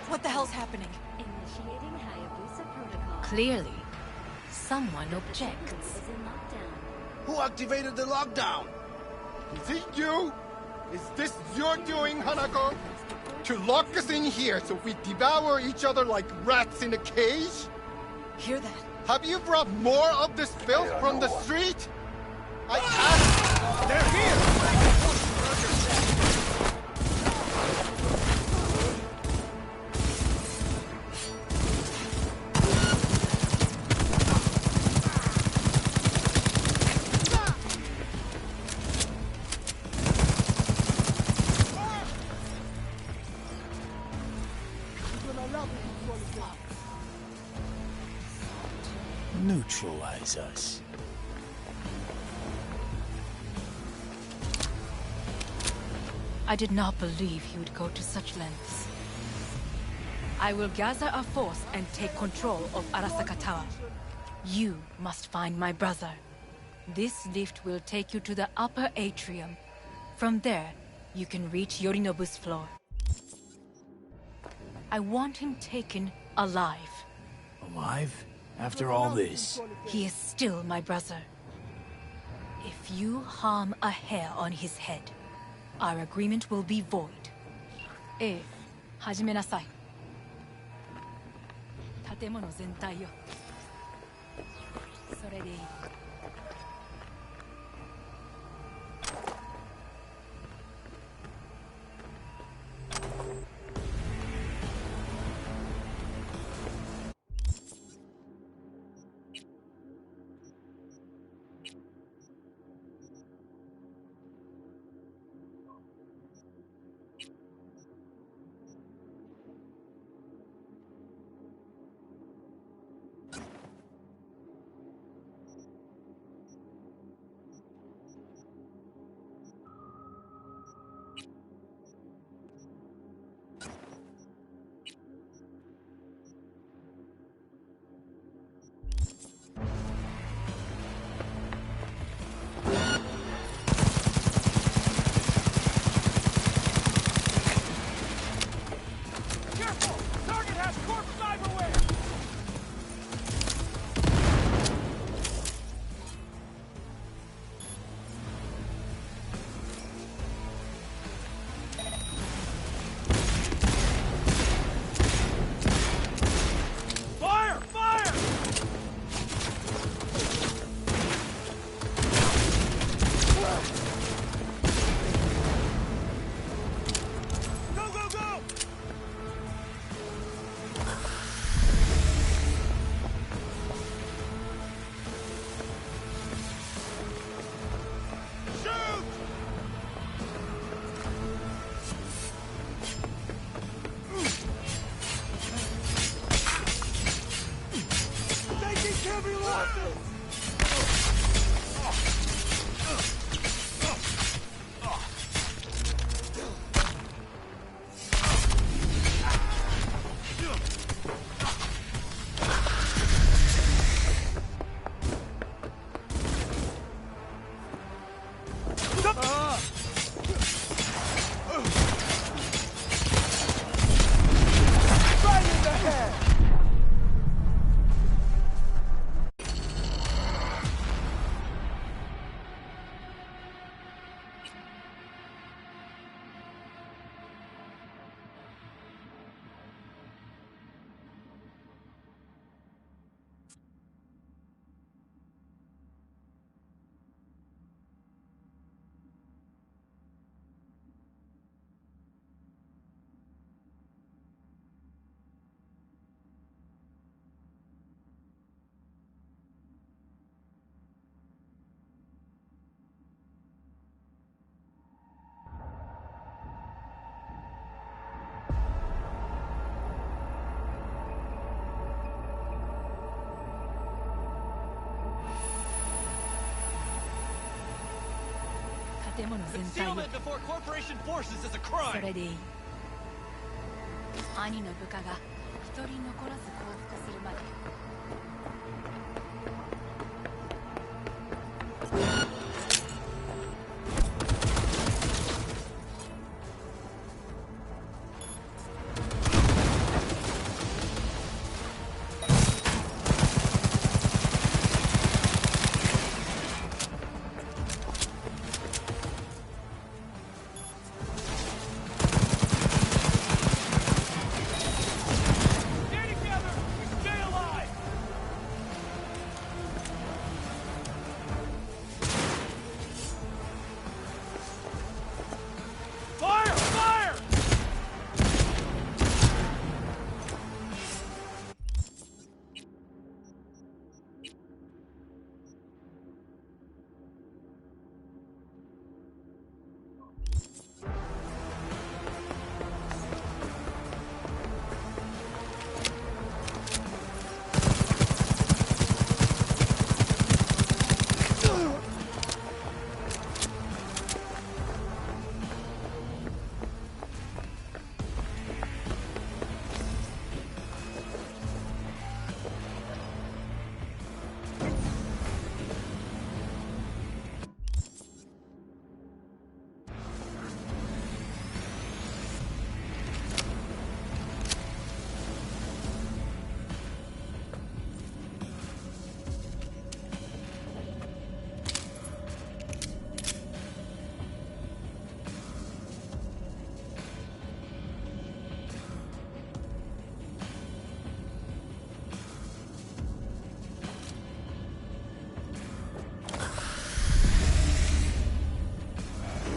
What the hell's happening? Initiating Hayabusa protocol. Clearly, someone objects. Who activated the lockdown? Is it you? Is this your doing, Hanako? To lock us in here so we devour each other like rats in a cage? Hear that? Have you brought more of this filth from the street? I asked... They're here! Neutralize us. I did not believe he would go to such lengths. I will gather a force and take control of Arasaka Tower. You must find my brother. This lift will take you to the upper atrium. From there, you can reach Yorinobu's floor. I want him taken alive. Alive? After all this? He is still my brother. If you harm a hair on his head, our agreement will be void. 始めなさい。建物全体よ。それでいい。建物全体を。 Concealment before corporation forces is a crime. それでいい。兄の部下が一人残らず降伏するまで。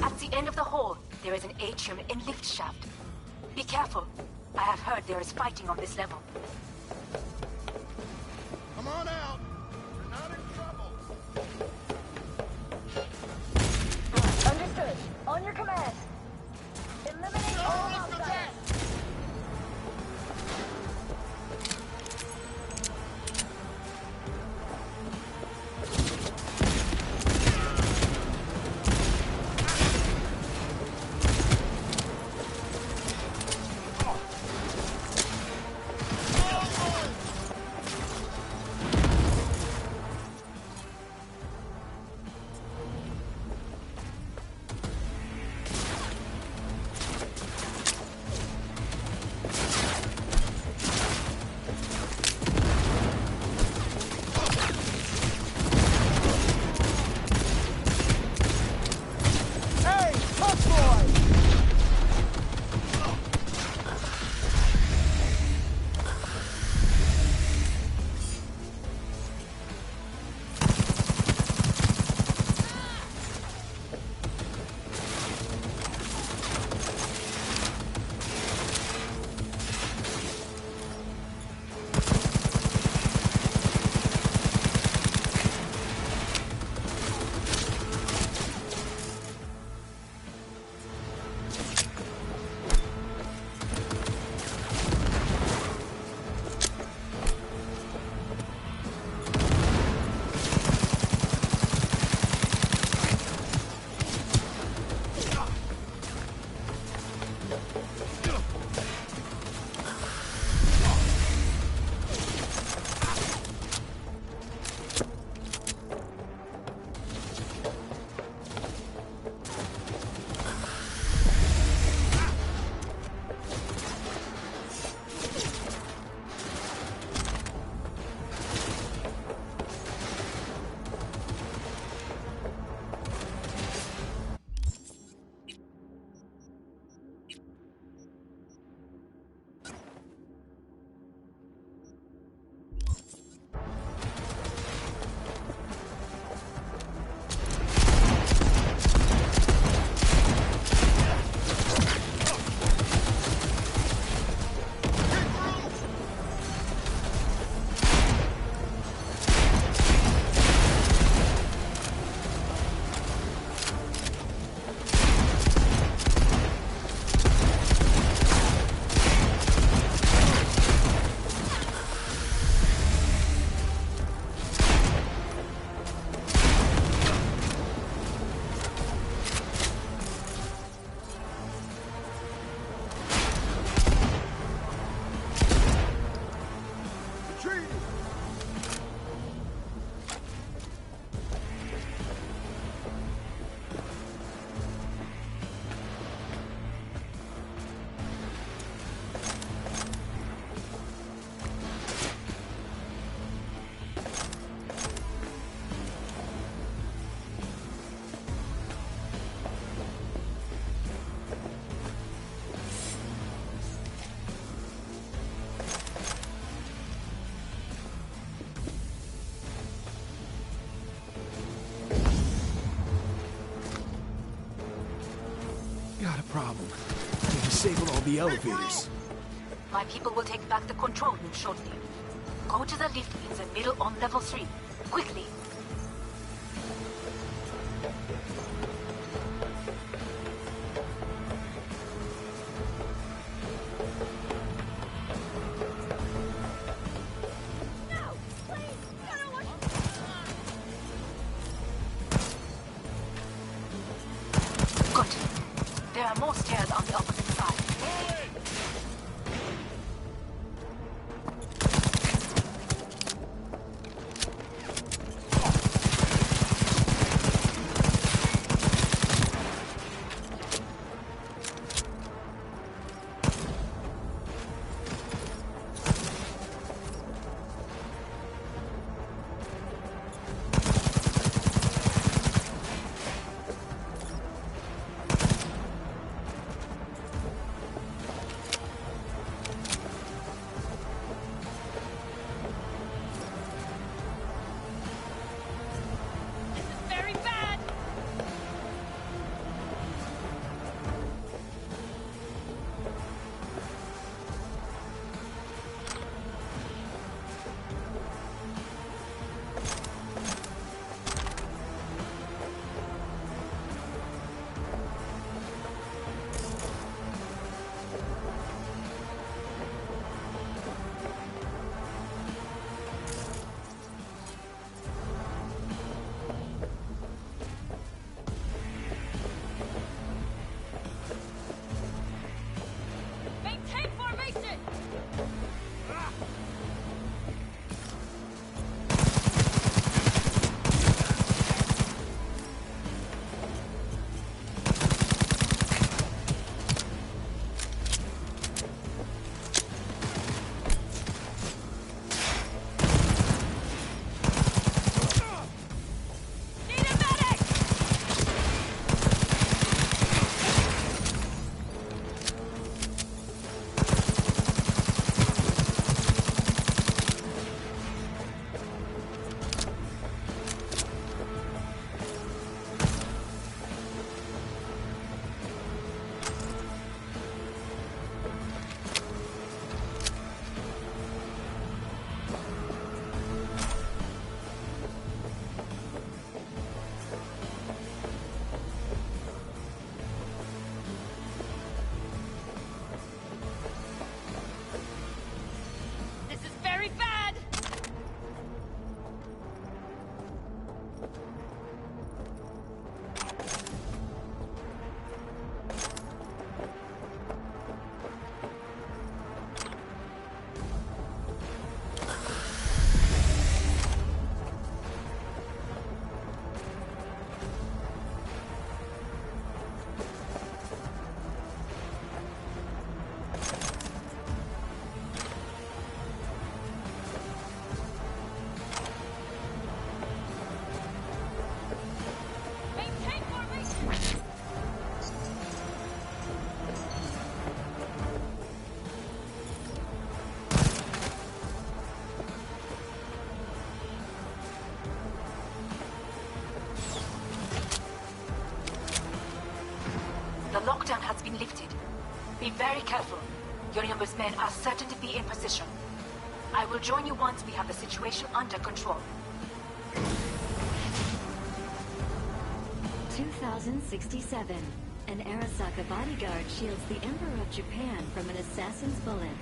At the end of the hall, there is an atrium and lift shaft. Be careful. I have heard there is fighting on this level. Come on out. You're not in trouble. Understood. On your command. Eliminate all outsiders. the elevators. My people will take back the control room shortly. Go to the lift in the middle on level 3. Quickly. Good. There are more stairs on the opposite side. The lockdown has been lifted. Be very careful. Yorinobu's men are certain to be in position. I will join you once we have the situation under control. 2067. An Arasaka bodyguard shields the Emperor of Japan from an assassin's bullet.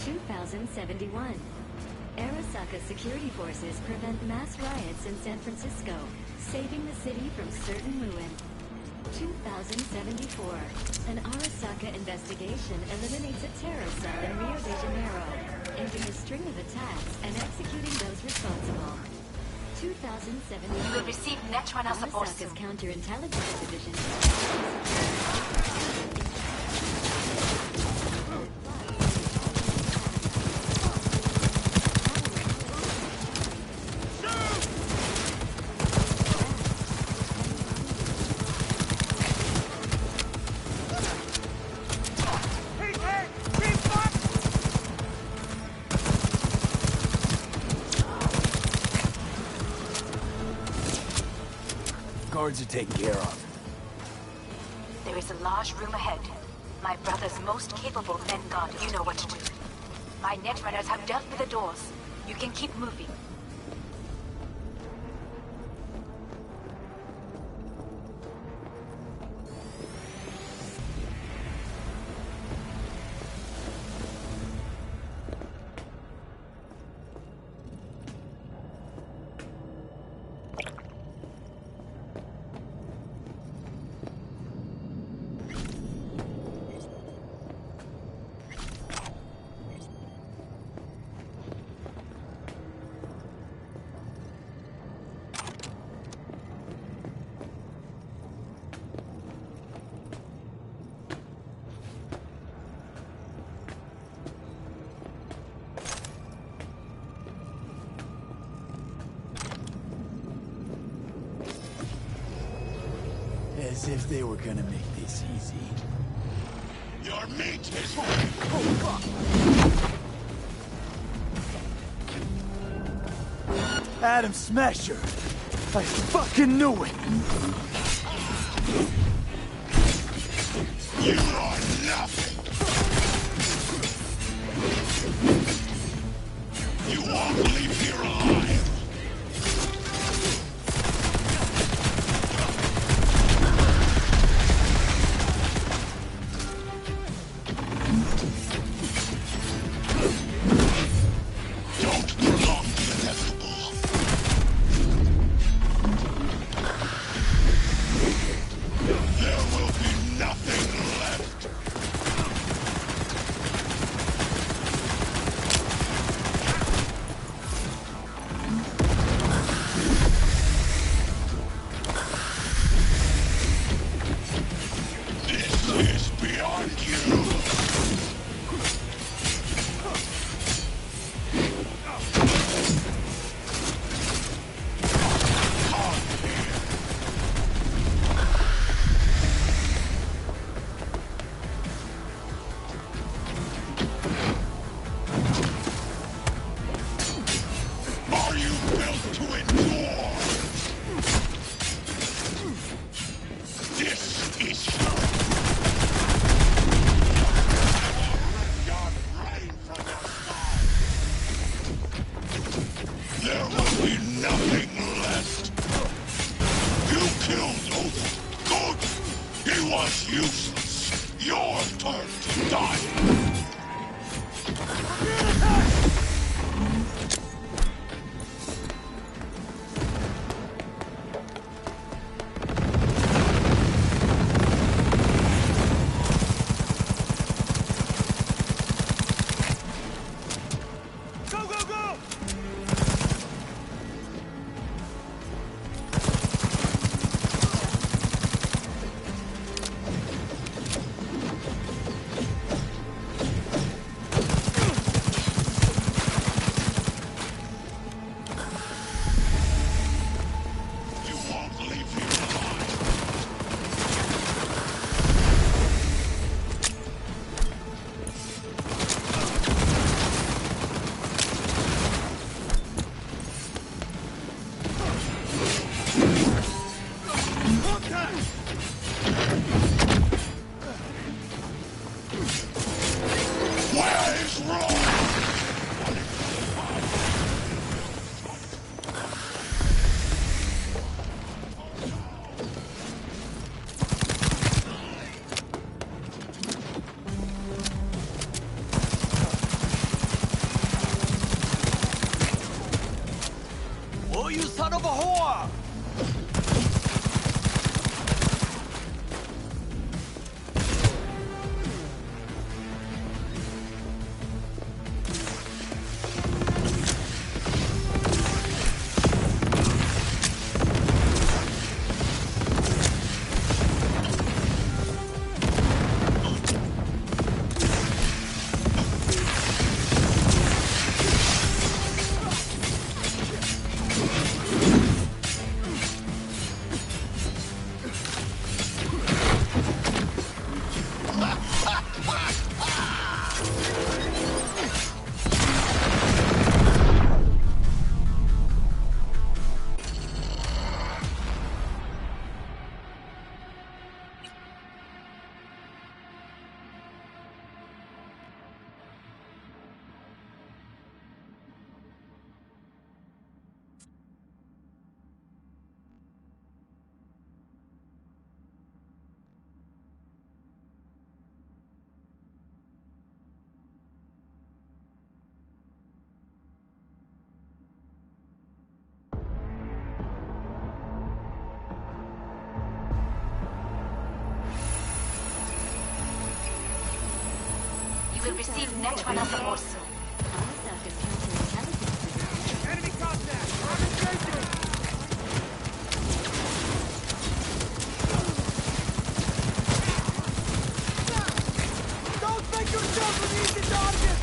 2071. Arasaka security forces prevent mass riots in San Francisco, saving the city from certain ruin. 2074. An Arasaka investigation eliminates a terror cell in Rio de Janeiro, ending a string of attacks and executing those responsible. 2070. You will receive Netrunner support soon. Arasaka's counterintelligence division. Guards are taken care of. There is a large room ahead. My brother's most capable men guard. You know what to do. My netrunners have dealt with the doors. You can keep moving. As if they were gonna make this easy. Your meat is... Oh, fuck! Adam Smasher! I fucking knew it! You are nothing! You won't leave here alive! receive Netrunner support soon. Enemy contact! I'm engaging! Don't make yourself an easy target!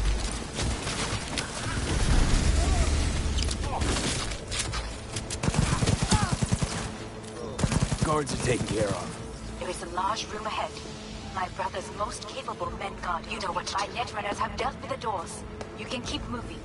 Guards are taken care of. There is a large room ahead. My brother's most capable men guard. You know what my Netrunners have dealt with the doors. You can keep moving.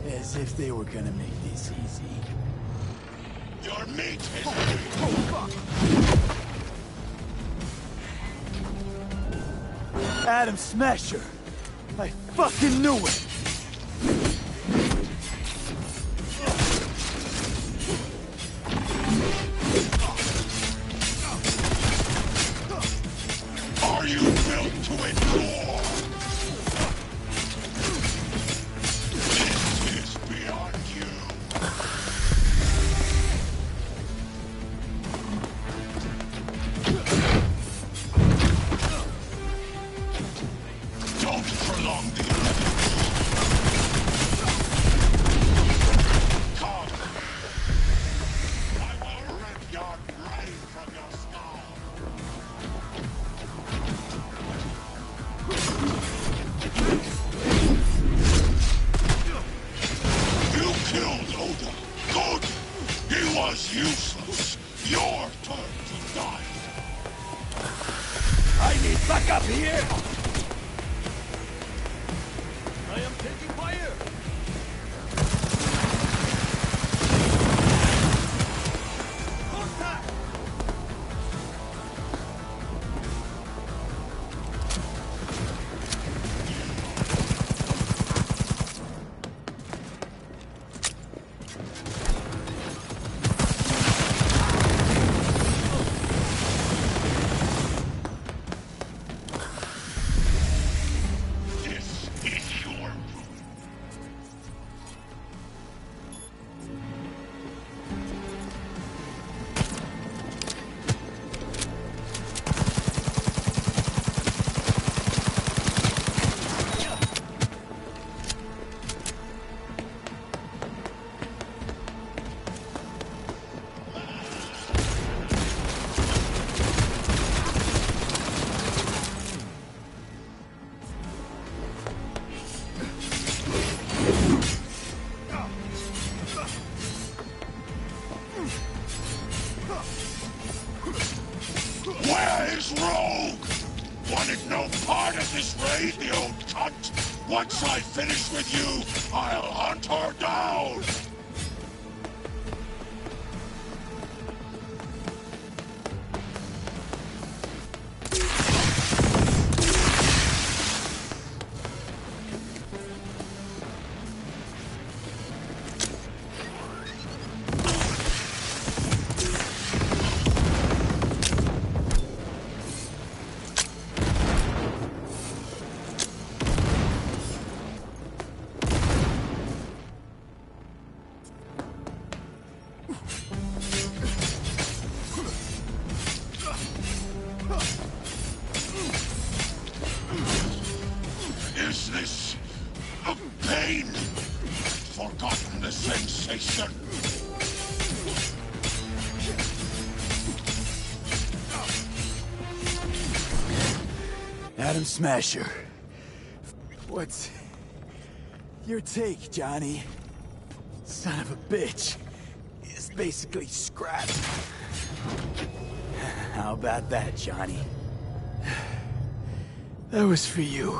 As if they were gonna make this easy. Your meat is... Adam Smasher! I fucking knew it! Are you built to endure? This is beyond you. Don't prolong the inevitable. Come. I will rip your brain from your skull. You killed Oda. Good. He was useless. Your turn to die. I need backup here! I am taking fire! Contact! This is your room. Where is Rogue? Wanted no part of this raid, the old cunt? Once I finish with you, I'll hunt her down! Is this a pain? Forgotten the sensation? Adam Smasher. What's your take, Johnny? Son of a bitch. It's basically scrap. How about that, Johnny? That was for you.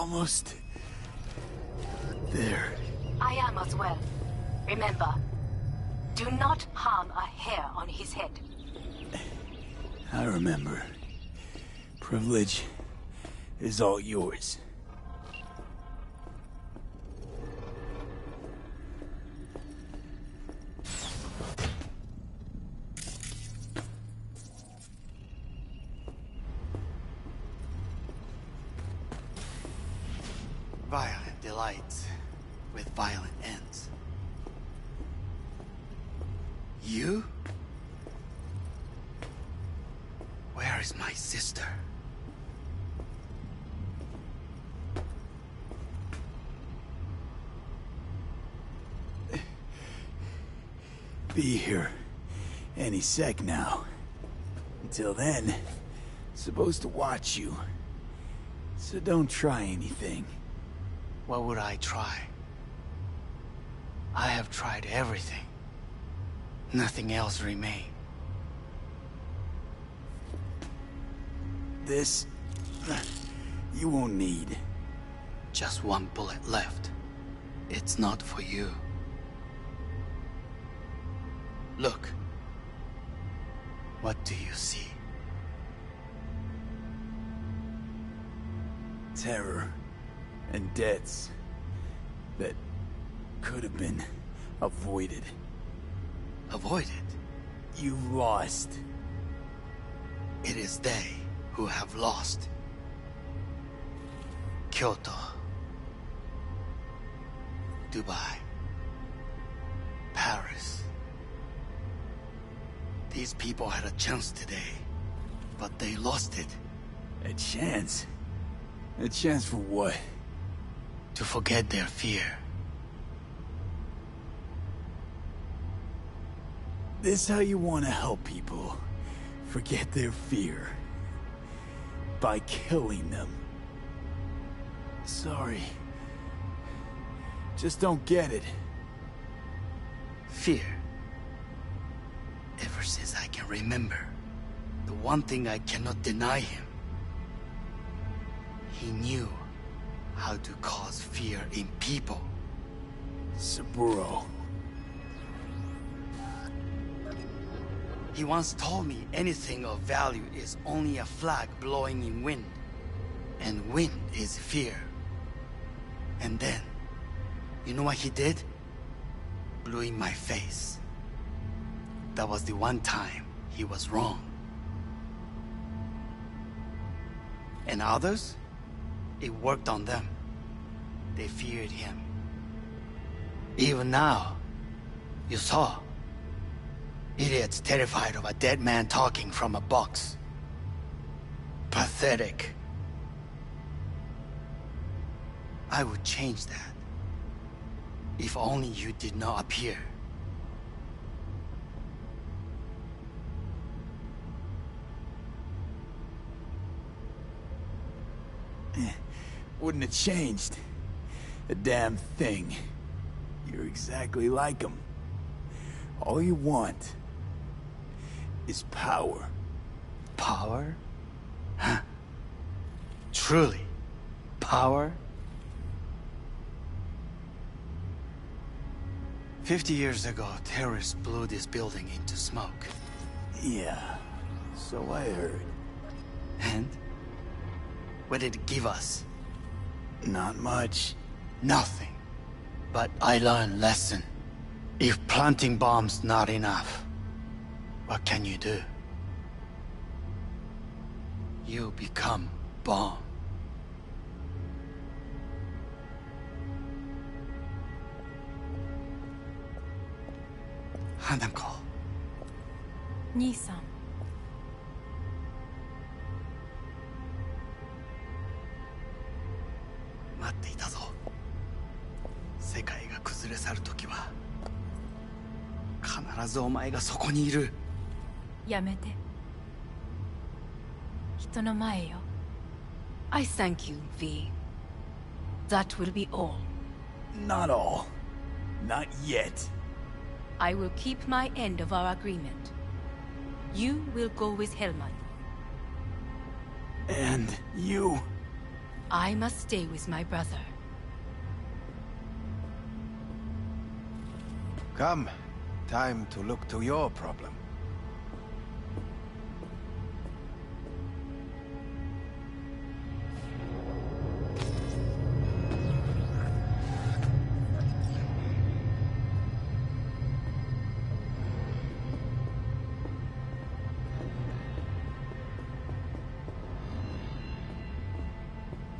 almost... there. I am as well. Remember, do not harm a hair on his head. I remember. Privilege is all yours. Violent delights with violent ends. You? Where is my sister? Be here any sec now. Until then, supposed to watch you. So don't try anything. What would I try? I have tried everything. Nothing else remains. This... you won't need. Just one bullet left. It's not for you. Look. What do you see? Terror and deaths that could have been avoided. Avoided? You lost. It is they who have lost. Kyoto. Dubai. Paris. These people had a chance today, but they lost it. A chance? A chance for what? To forget their fear. This how you want to help people forget their fear? By killing them. Sorry. Just don't get it. Fear. Ever since I can remember, the one thing I cannot deny him. He knew how to cause fear in people. Saburo. He once told me anything of value is only a flag blowing in wind. And wind is fear. And then, you know what he did? Blew in my face. That was the one time he was wrong. And others? It worked on them. They feared him. Even now, you saw. Idiots terrified of a dead man talking from a box. Pathetic. I would change that. If only you did not appear. Wouldn't have changed a damn thing. You're exactly like him. All you want is power. Power? Huh. Truly, power? 50 years ago, terrorists blew this building into smoke. Yeah, so I heard. And? What did it give us? Not much. Nothing. But I learned lesson. If planting bombs not enough, what can you do? You become bomb. Hanako. 兄さん。待っていたぞ。世界が崩れ去る時は必ずお前がそこにいる。やめて。人の前よ。I thank you, V. That will be all. Not all. Not yet. I will keep my end of our agreement. You will go with Hellman. And you? I must stay with my brother. Come. Time to look to your problem.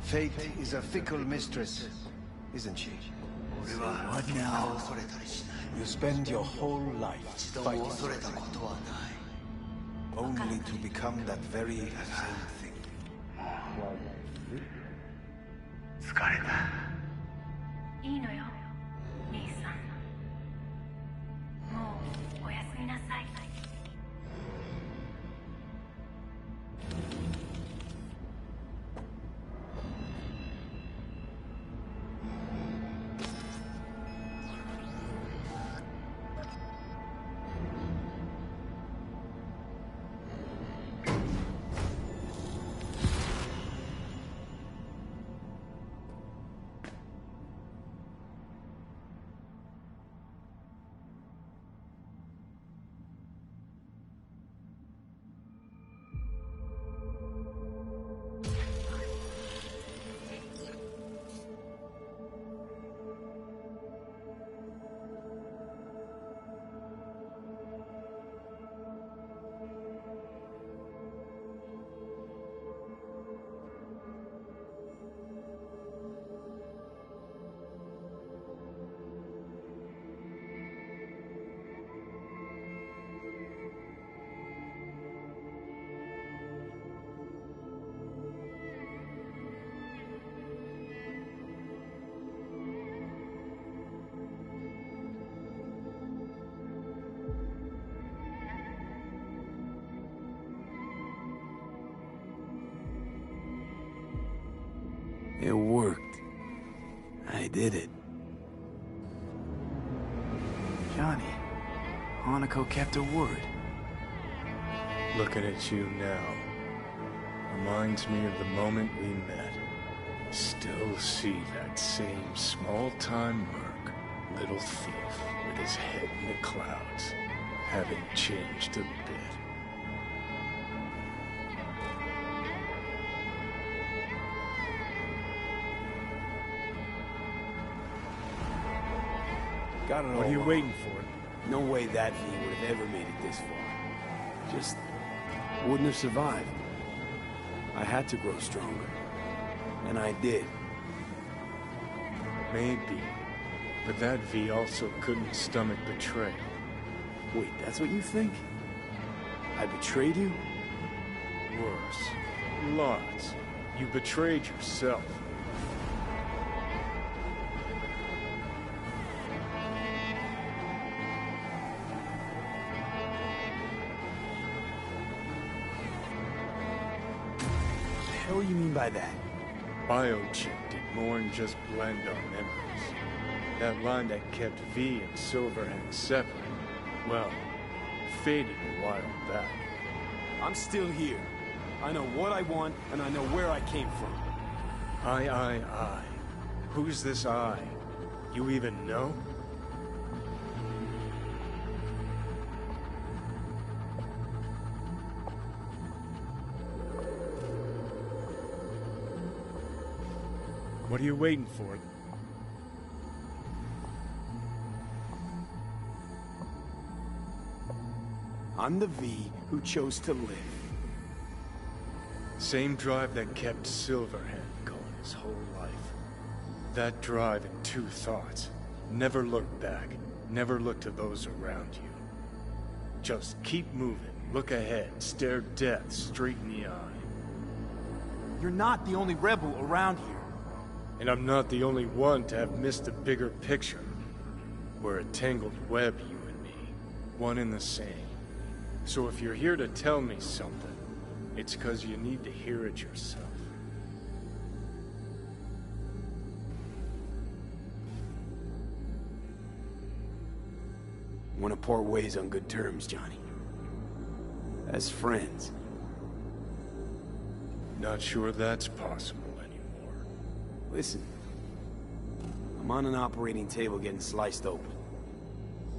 Fate is a fickle mistress, isn't she? What now? You spend your whole life fighting for it, only to become that very same thing. 疲れた。いいのよ、兄さん。もうおやすみなさい。It worked. I did it. Johnny, Hanako kept her word. Looking at you now reminds me of the moment we met. Still see that same small-time merc, little thief with his head in the clouds. Haven't changed a bit. Got it all What are you wrong. waiting for? No way that V would have ever made it this far. Just wouldn't have survived. I had to grow stronger. And I did. Maybe. But that V also couldn't stomach betrayal. Wait, that's what you think? I betrayed you? Worse. Lots. You betrayed yourself. What do you mean by that? Biochip did more than just blend our memories. That line that kept V and Silverhand separate, well, faded a while back. I'm still here. I know what I want, and I know where I came from. I. Who's this I? You even know? What are you waiting for? I'm the V who chose to live. Same drive that kept Silverhand going his whole life. That drive and two thoughts. Never look back. Never look to those around you. Just keep moving. Look ahead. Stare death straight in the eye. You're not the only rebel around here. And I'm not the only one to have missed the bigger picture. We're a tangled web, you and me. One and the same. So if you're here to tell me something, it's because you need to hear it yourself. Want to part ways on good terms, Johnny. As friends. Not sure that's possible anymore. Listen. I'm on an operating table getting sliced open.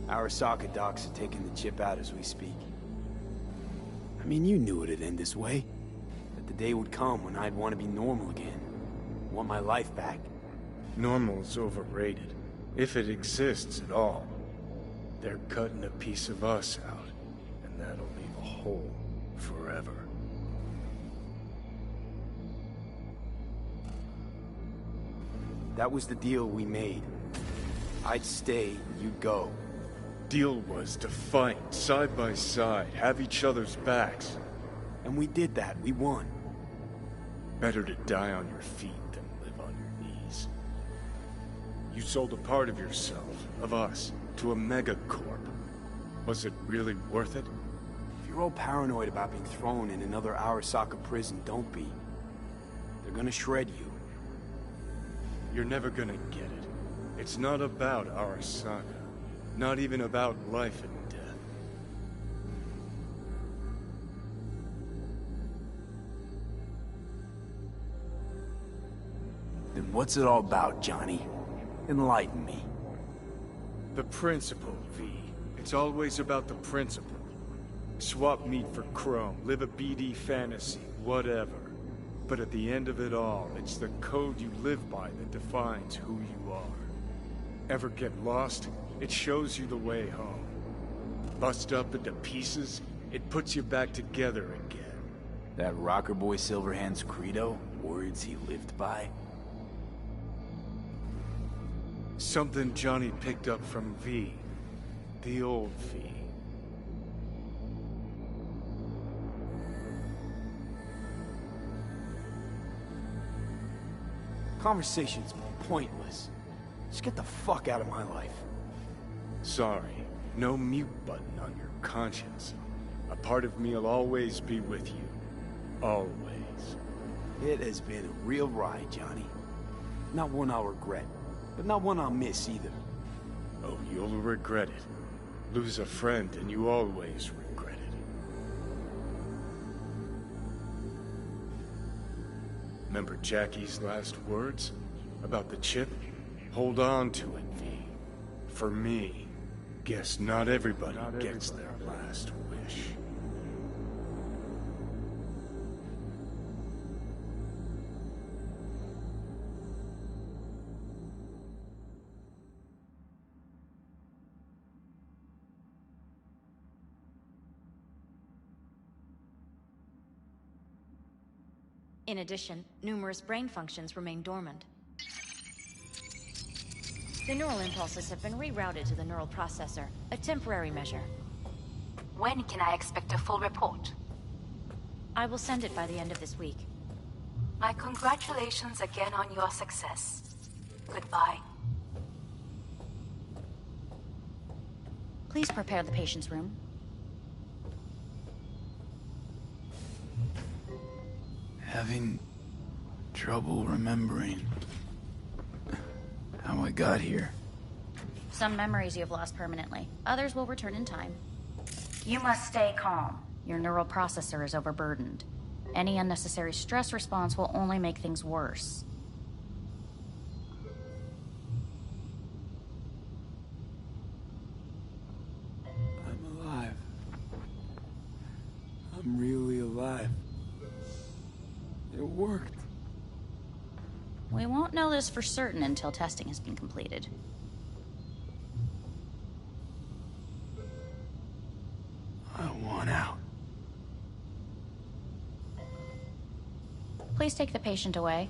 Arasaka docs are taking the chip out as we speak. I mean, you knew it'd end this way. That the day would come when I'd want to be normal again. Want my life back. Normal is overrated. If it exists at all. They're cutting a piece of us out, and that'll leave a hole forever. That was the deal we made. I'd stay, you'd go. Deal was to fight, side by side, have each other's backs. And we did that, we won. Better to die on your feet than live on your knees. You sold a part of yourself, of us, to a megacorp. Was it really worth it? If you're all paranoid about being thrown in another Arasaka prison, don't be. They're gonna shred you. You're never gonna get it. It's not about Arasaka. Not even about life and death. Then what's it all about, Johnny? Enlighten me. The principle, V. It's always about the principle. Swap meat for chrome, live a BD fantasy, whatever. But at the end of it all, it's the code you live by that defines who you are. Ever get lost? It shows you the way home. Bust up into pieces, it puts you back together again. That rocker boy Silverhand's credo? Words he lived by? Something Johnny picked up from V. The old V. Conversation's pointless. Just get the fuck out of my life. Sorry, no mute button on your conscience. A part of me'll always be with you. Always. It has been a real ride, Johnny. Not one I'll regret, but not one I'll miss either. Oh, you'll regret it. Lose a friend and you always regret it. Remember Jackie's last words? About the chip? Hold on to it, V. For me, guess not everybody gets their last wish. In addition, numerous brain functions remain dormant. The neural impulses have been rerouted to the neural processor, a temporary measure. When can I expect a full report? I will send it by the end of this week. My congratulations again on your success. Goodbye. Please prepare the patient's room. Having trouble remembering how I got here. Some memories you have lost permanently. Others will return in time. You must stay calm. Your neural processor is overburdened. Any unnecessary stress response will only make things worse. I'm alive. I'm really alive. It worked. We won't know this for certain until testing has been completed. I want out. Please take the patient away.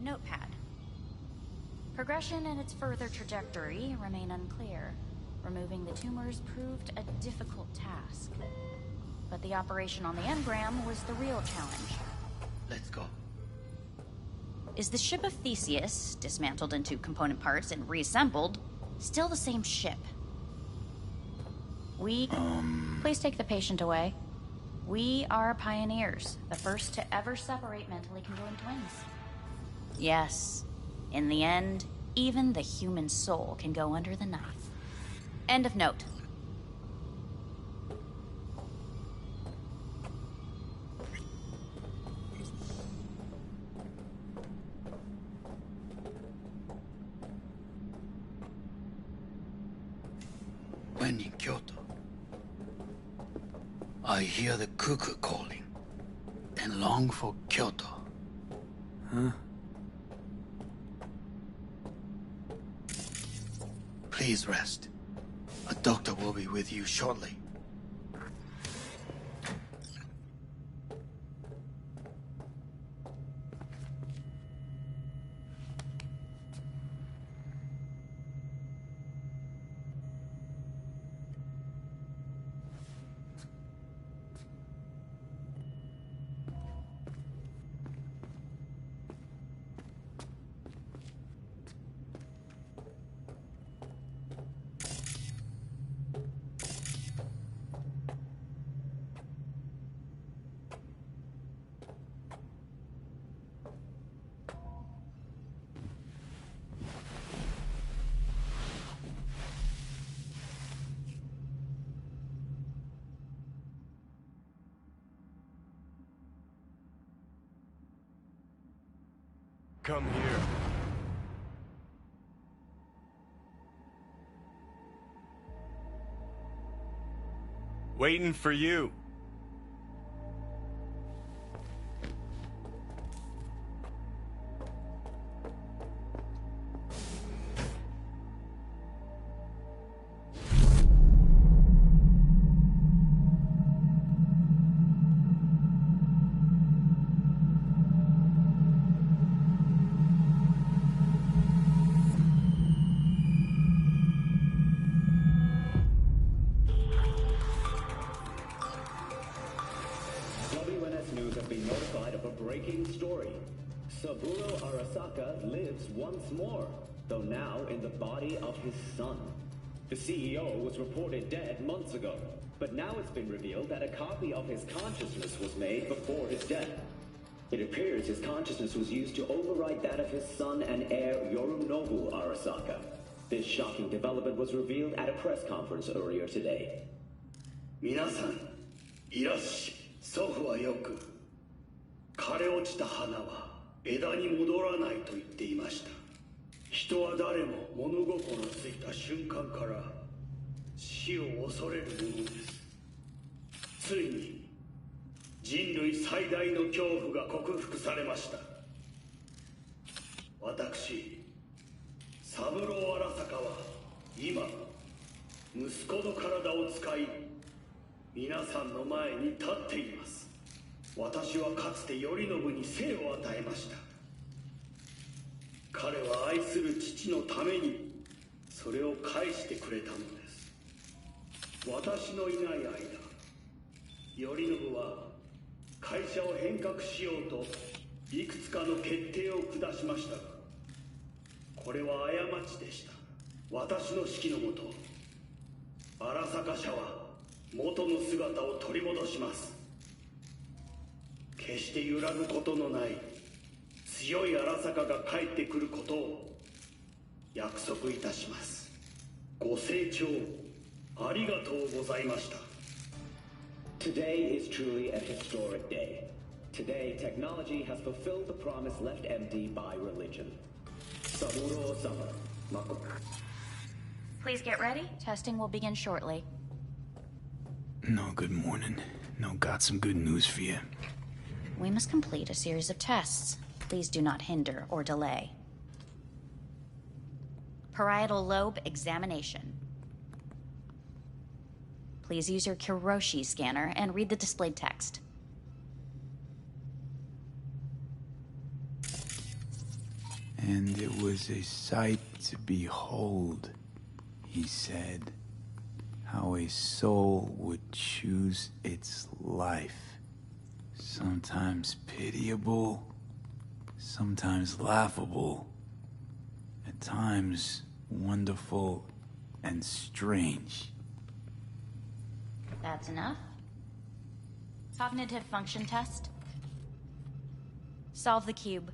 Notepad. Progression and its further trajectory remain unclear. Removing the tumors proved a difficult task. But the operation on the engram was the real challenge. Let's go. Is the ship of Theseus, dismantled into component parts and reassembled, still the same ship? Please take the patient away. We are pioneers, the first to ever separate mentally conjoined twins. Yes, in the end, even the human soul can go under the knife. End of note. I hear the cuckoo calling and long for Kyoto. Huh? Please rest. A doctor will be with you shortly. Come here. Waiting for you. WNS News has been notified of a breaking story. Saburo Arasaka lives once more, though now in the body of his son. The CEO was reported dead months ago, but now it's been revealed that a copy of his consciousness was made before his death. It appears his consciousness was used to override that of his son and heir Yorinobu Arasaka. This shocking development was revealed at a press conference earlier today. 皆さん、いらっしゃい。祖父はよく、枯れ落ちた花は枝に戻らないと言っていました。人は誰も物心ついた瞬間から死を恐れるものです。ついに人類最大の恐怖が克服されました。私、三郎荒坂は今、息子の体を使い、皆さんの前に立っています。私はかつて頼信に生を与えました。彼は愛する父のためにそれを返してくれたのです。私のいない間、頼信は会社を変革しようといくつかの決定を下しましたが、これは過ちでした。私の指揮のもと、荒坂社は元の姿を取り戻します。決して揺らぐことのない強い荒坂が帰ってくることを約束いたします。ご清聴ありがとうございました。 Today is truly a historic day. Today, technology has fulfilled the promise left empty by religion. Saburo-sama, Mako. Please get ready. Testing will begin shortly. No, good morning. No, got some good news for you. We must complete a series of tests. Please do not hinder or delay. Parietal lobe examination. Please use your Kiroshi scanner and read the displayed text. And it was a sight to behold, he said, how a soul would choose its life. Sometimes pitiable, sometimes laughable, at times wonderful and strange. That's enough. Cognitive function test. Solve the cube.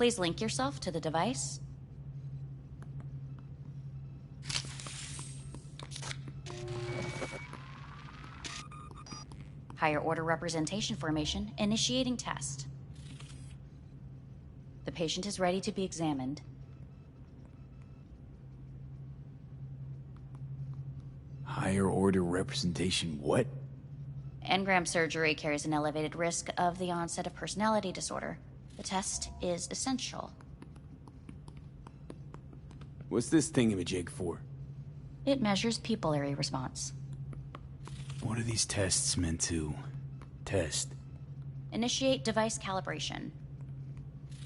Please link yourself to the device Higher order representation formation, initiating test. The patient is ready to be examined. Higher order representation what? Engram surgery carries an elevated risk of the onset of personality disorder. The test is essential. What's this thingamajig for? It measures pupillary response. What are these tests meant to test? Initiate device calibration.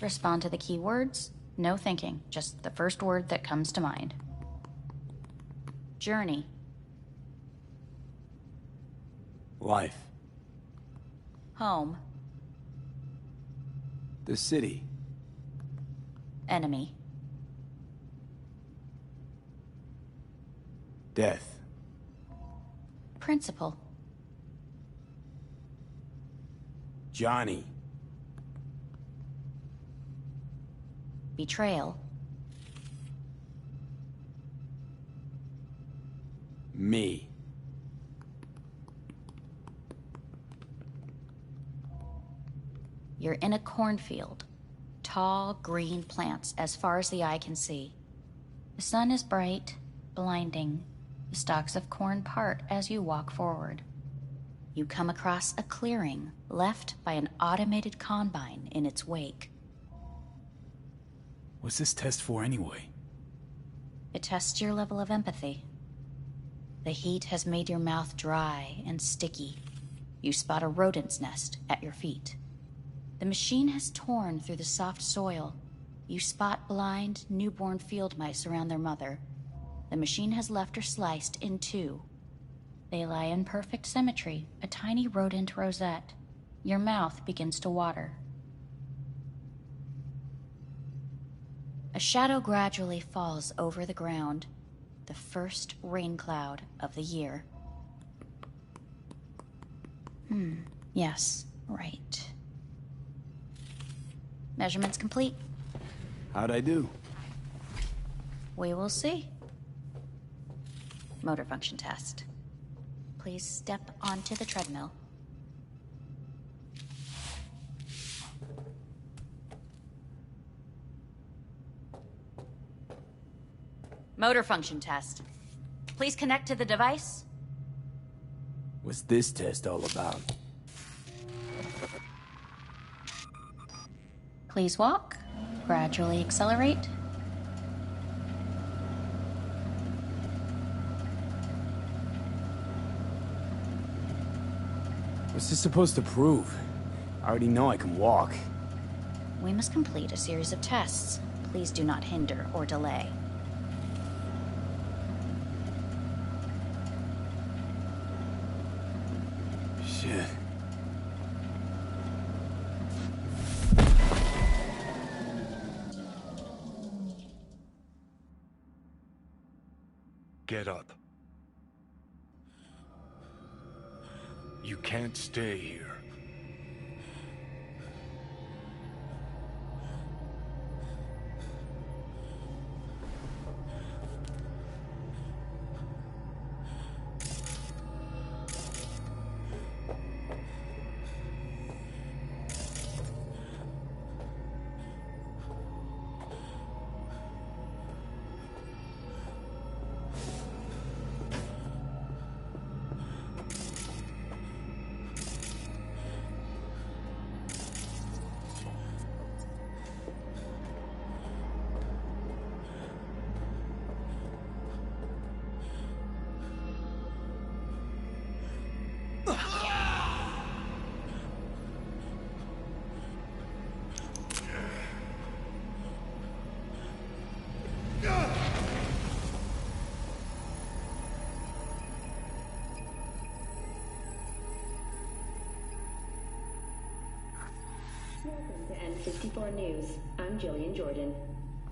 Respond to the keywords. No thinking, just the first word that comes to mind. Journey. Life. Home. The city. Enemy. Death. Principal. Johnny. Betrayal. Me. You're in a cornfield. Tall, green plants as far as the eye can see. The sun is bright, blinding. The stalks of corn part as you walk forward. You come across a clearing left by an automated combine in its wake. What's this test for anyway? It tests your level of empathy. The heat has made your mouth dry and sticky. You spot a rodent's nest at your feet. The machine has torn through the soft soil. You spot blind, newborn field mice around their mother. The machine has left her sliced in two. They lie in perfect symmetry, a tiny rodent rosette. Your mouth begins to water. A shadow gradually falls over the ground, the first rain cloud of the year. Yes, right. Measurements complete. How'd I do? We will see. Motor function test. Please step onto the treadmill. Motor function test. Please connect to the device. What's this test all about? Please walk. Gradually accelerate. What's this supposed to prove? I already know I can walk. We must complete a series of tests. Please do not hinder or delay. Shit. Get up. You can't stay here. Welcome to N64 News. I'm Jillian Jordan.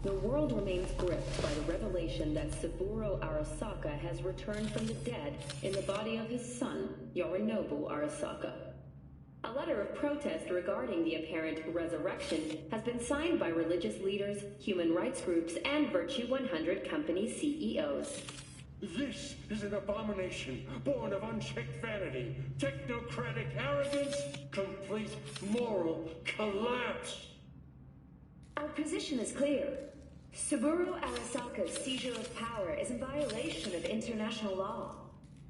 The world remains gripped by the revelation that Saburo Arasaka has returned from the dead in the body of his son, Yorinobu Arasaka. A letter of protest regarding the apparent resurrection has been signed by religious leaders, human rights groups, and Virtue 100 company CEOs. This is an abomination born of unchecked vanity, technocratic arrogance, complete moral collapse. Our position is clear. Saburo Arasaka's seizure of power is in violation of international law.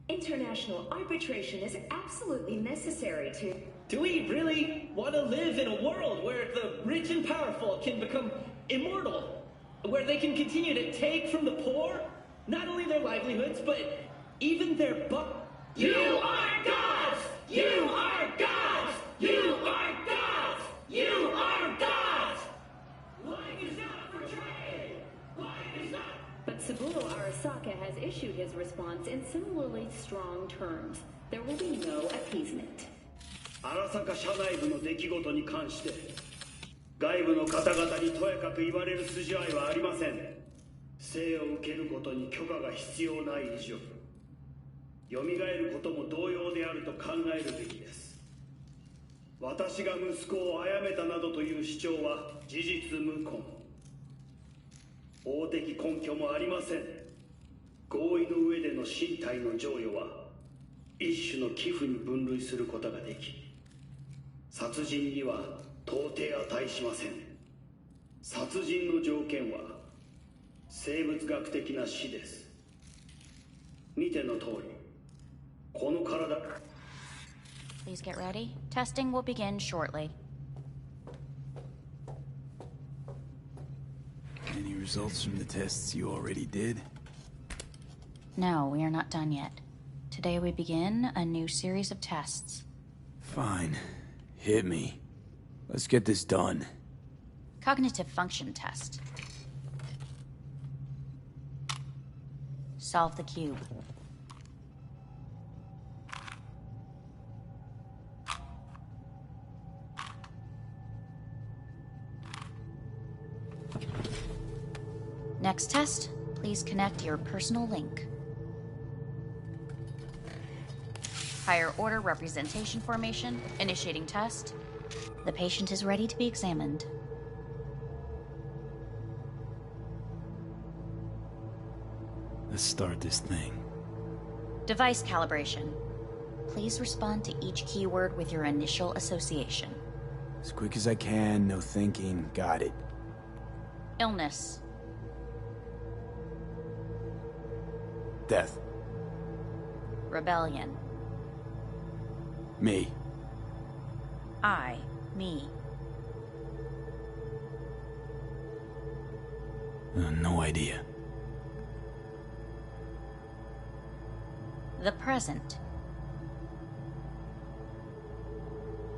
International arbitration is absolutely necessary to... Do we really want to live in a world where the rich and powerful can become immortal? Where they can continue to take from the poor? Not only their livelihoods, but even their You are gods! You are gods! You are gods! You are gods! Lying is not portrayed! Lying is not... But Saburo Arasaka has issued his response in similarly strong terms. There will be no appeasement. 荒坂社内部の出来事に関して外部の方々にとやかく言われる筋合いはありません。生を受けることに許可が必要ない以上蘇ることも同様であると考えるべきです。私が息子を殺めたなどという主張は事実無根。法的根拠もありません。合意の上での身体の贈与は一種の寄付に分類することができ殺人には到底値しません。殺人の条件は生物学的な死です。見ての通り、この体。Please get ready. Testing will begin shortly. Any results from the tests you already did? No, we are not done yet. Today we begin a new series of tests. Fine. Hit me. Let's get this done. Cognitive function test. Solve the cube. Next test, please connect your personal link. Higher order representation formation, initiating test. The patient is ready to be examined. Let's start this thing. Device calibration. Please respond to each keyword with your initial association. As quick as I can, no thinking. Got it. Illness. Death. Rebellion. Me. Me. No idea. The present.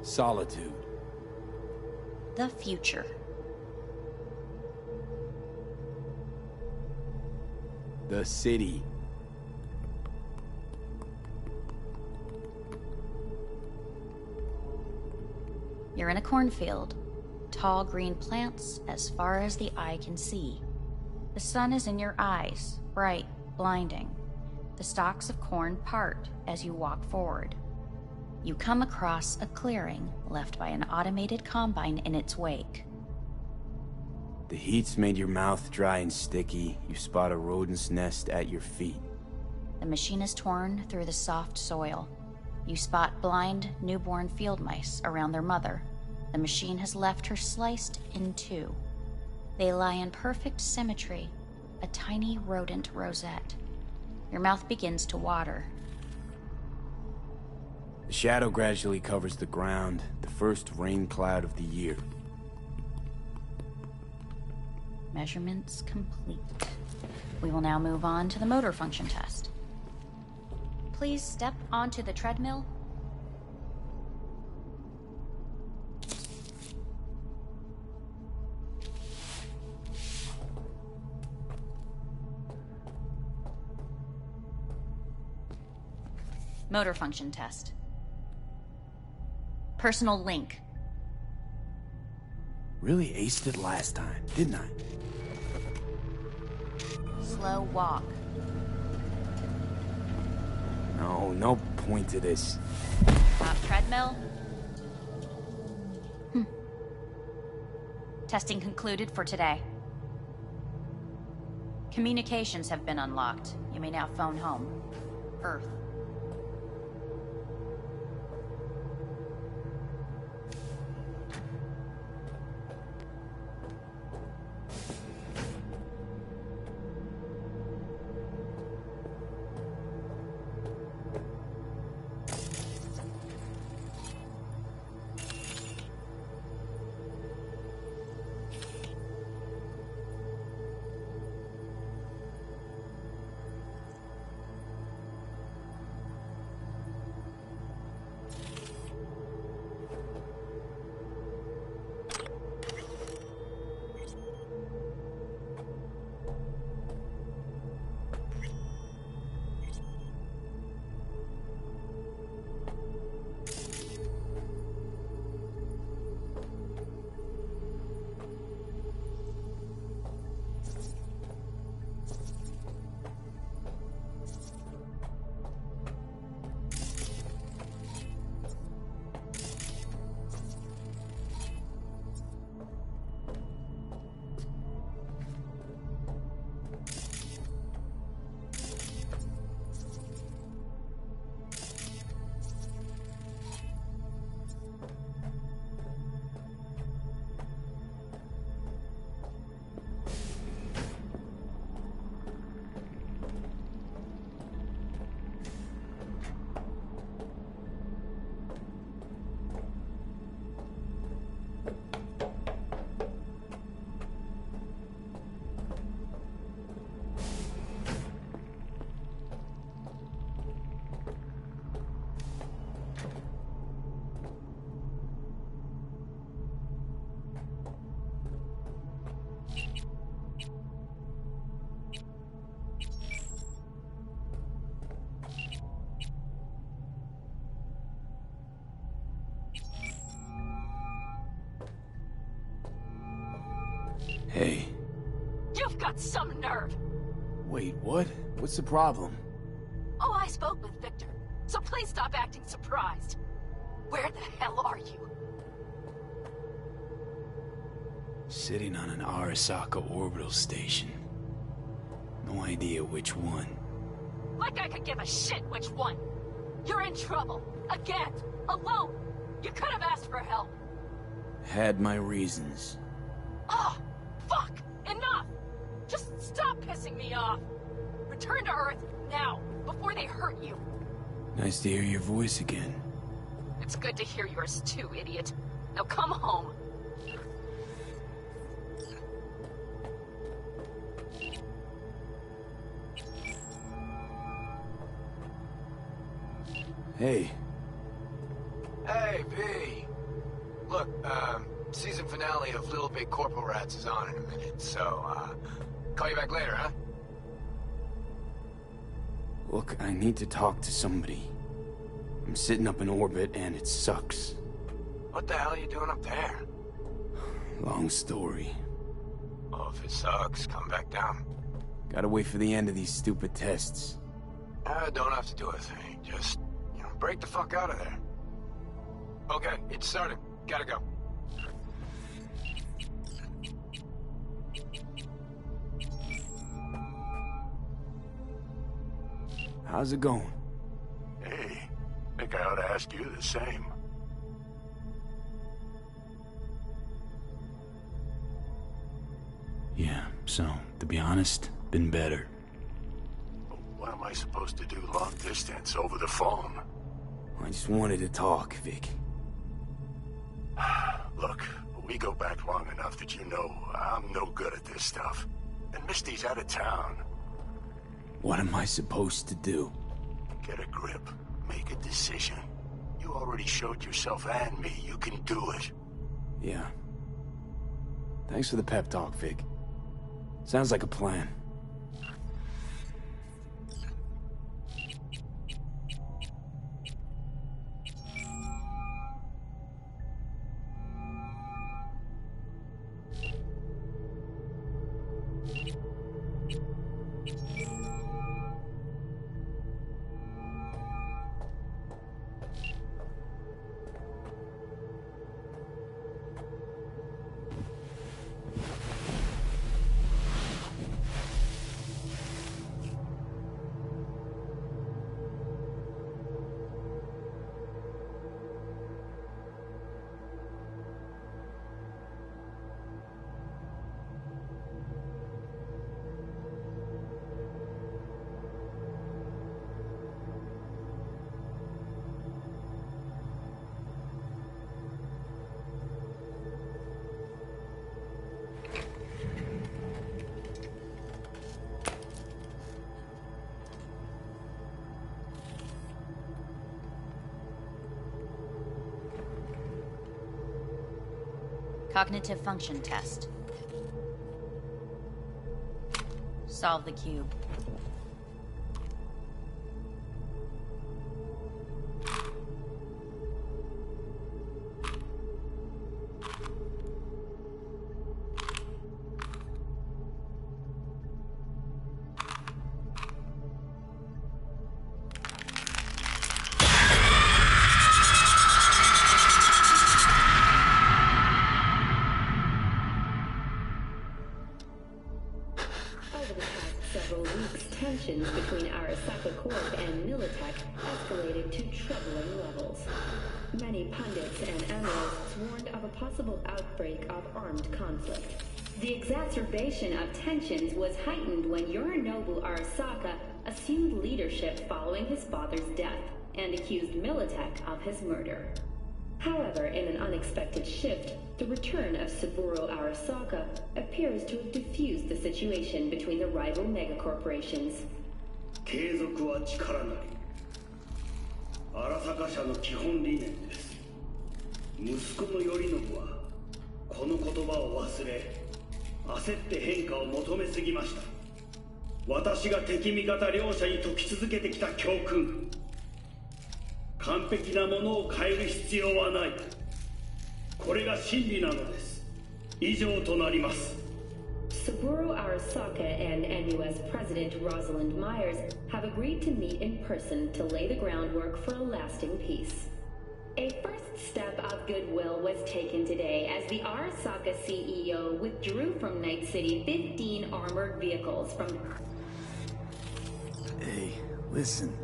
Solitude. The future. The city. You're in a cornfield. Tall green plants as far as the eye can see. The sun is in your eyes, bright, blinding. The stalks of corn part as you walk forward. You come across a clearing left by an automated combine in its wake. The heat's made your mouth dry and sticky. You spot a rodent's nest at your feet. The machine is torn through the soft soil. You spot blind, newborn field mice around their mother. The machine has left her sliced in two. They lie in perfect symmetry, a tiny rodent rosette. Your mouth begins to water. The shadow gradually covers the ground, the first rain cloud of the year. Measurements complete. We will now move on to the motor function test. Please step onto the treadmill. Motor function test. Personal link. Really aced it last time, didn't I? Slow walk. No point to this. Top treadmill. Testing concluded for today. Communications have been unlocked. You may now phone home. Earth. Hey. You've got some nerve! Wait, what? What's the problem? Oh, I spoke with Victor, so please stop acting surprised. Where the hell are you? Sitting on an Arasaka orbital station. No idea which one. Like I could give a shit which one! You're in trouble! Again! Alone! You could have asked for help! Had my reasons. Oh! Fuck! Enough! Just stop pissing me off! Return to Earth, now, before they hurt you! Nice to hear your voice again. It's good to hear yours too, idiot. Now come home. Hey. Hey, B. Look, season finale of Little Big Corporal Rats is on in a minute, so, call you back later, huh? Look, I need to talk to somebody. I'm sitting up in orbit and it sucks. What the hell are you doing up there? Long story. Well, if it sucks, come back down. Gotta wait for the end of these stupid tests. Don't have to do a thing. Just, break the fuck out of there. Okay, it's starting. Gotta go. How's it going? Hey, think I ought to ask you the same. Yeah, so, to be honest, been better. What am I supposed to do long distance over the phone? I just wanted to talk, Vic. Look, we go back long enough that you know I'm no good at this stuff. And Misty's out of town. What am I supposed to do? Get a grip. Make a decision. You already showed yourself and me you can do it. Yeah. Thanks for the pep talk, Vic. Sounds like a plan. Cognitive function test. Solve the cube. Tensions between Arasaka Corp and Militech escalated to troubling levels. Many pundits and analysts warned of a possible outbreak of armed conflict. The exacerbation of tensions was heightened when Yorinobu Arasaka assumed leadership following his father's death and accused Militech of his murder. However, in an unexpected shift, the return of Saburo Arasaka appears to have diffused the situation between the rival megacorporations. 継続は力なり。荒坂社の基本理念です。息子の頼信はこの言葉を忘れ、焦って変化を求めすぎました。私が敵味方両者に説き続けてきた教訓。完璧なものを変える必要はない。これが真理なのです。以上となります。Saburo Arasaka and NUS President Rosalind Myers have agreed to meet in person to lay the groundwork for a lasting peace. A first step of goodwill was taken today as the Arasaka CEO withdrew from Night City 15 armored vehicles from... Hey, listen.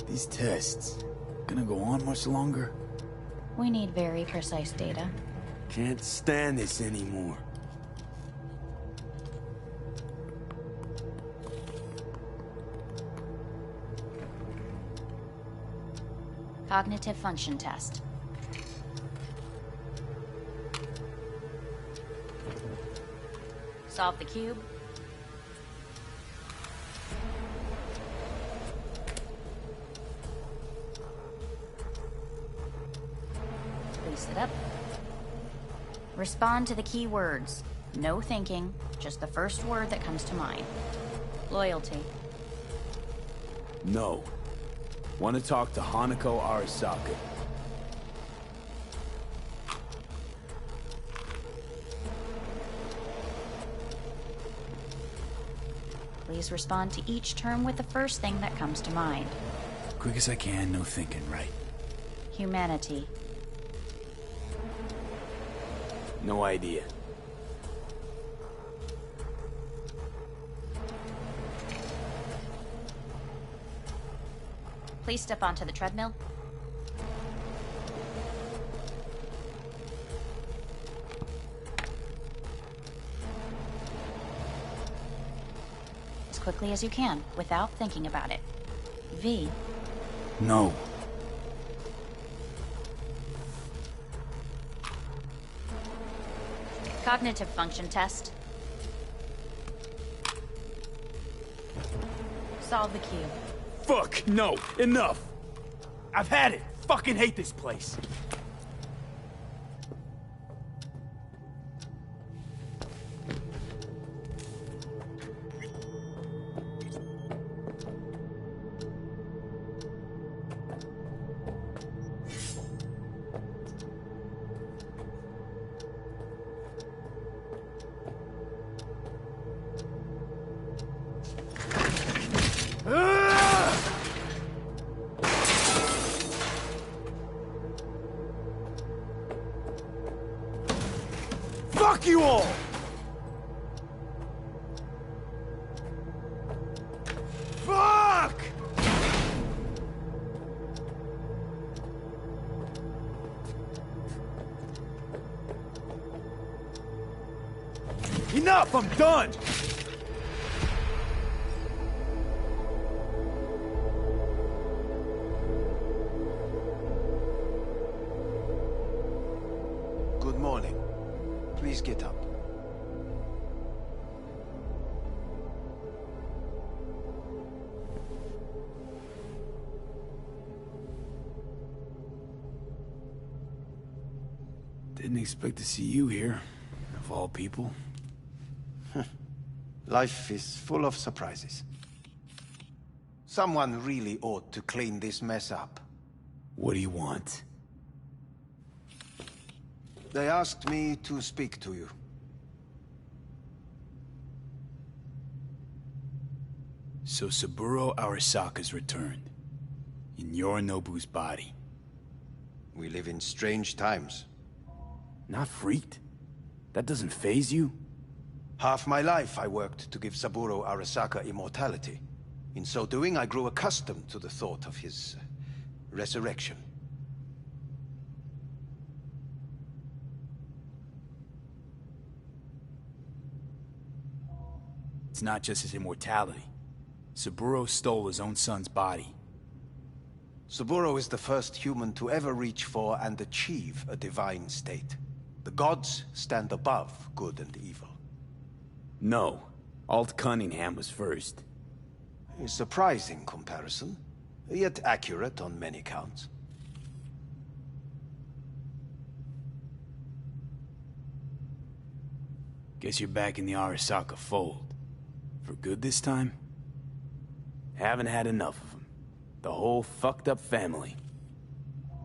These tests... gonna go on much longer? We need very precise data. Can't stand this anymore. Cognitive function test. Solve the cube. Please sit up. Respond to the key words. No thinking, just the first word that comes to mind. Loyalty. No. Want to talk to Hanako Arasaka. Please respond to each term with the first thing that comes to mind. Quick as I can, no thinking, right? Humanity. No idea. Please step onto the treadmill. As quickly as you can, without thinking about it. V. No. Cognitive function test. Solve the cube. Fuck, no, enough. I've had it. Fucking hate this place. Fuck you all! Fuck! Enough! I'm done! Good morning. Please get up. Didn't expect to see you here, of all people. Life is full of surprises. Someone really ought to clean this mess up. What do you want? They asked me to speak to you. So Saburo Arasaka's returned. In Yorinobu's body. We live in strange times. Not freaked? That doesn't faze you? Half my life I worked to give Saburo Arasaka immortality. In so doing, I grew accustomed to the thought of his resurrection. It's not just his immortality. Saburo stole his own son's body. Saburo is the first human to ever reach for and achieve a divine state. The gods stand above good and evil. No. Alt Cunningham was first. A surprising comparison, yet accurate on many counts. Guess you're back in the Arasaka fold. For good this time? Haven't had enough of him. The whole fucked up family.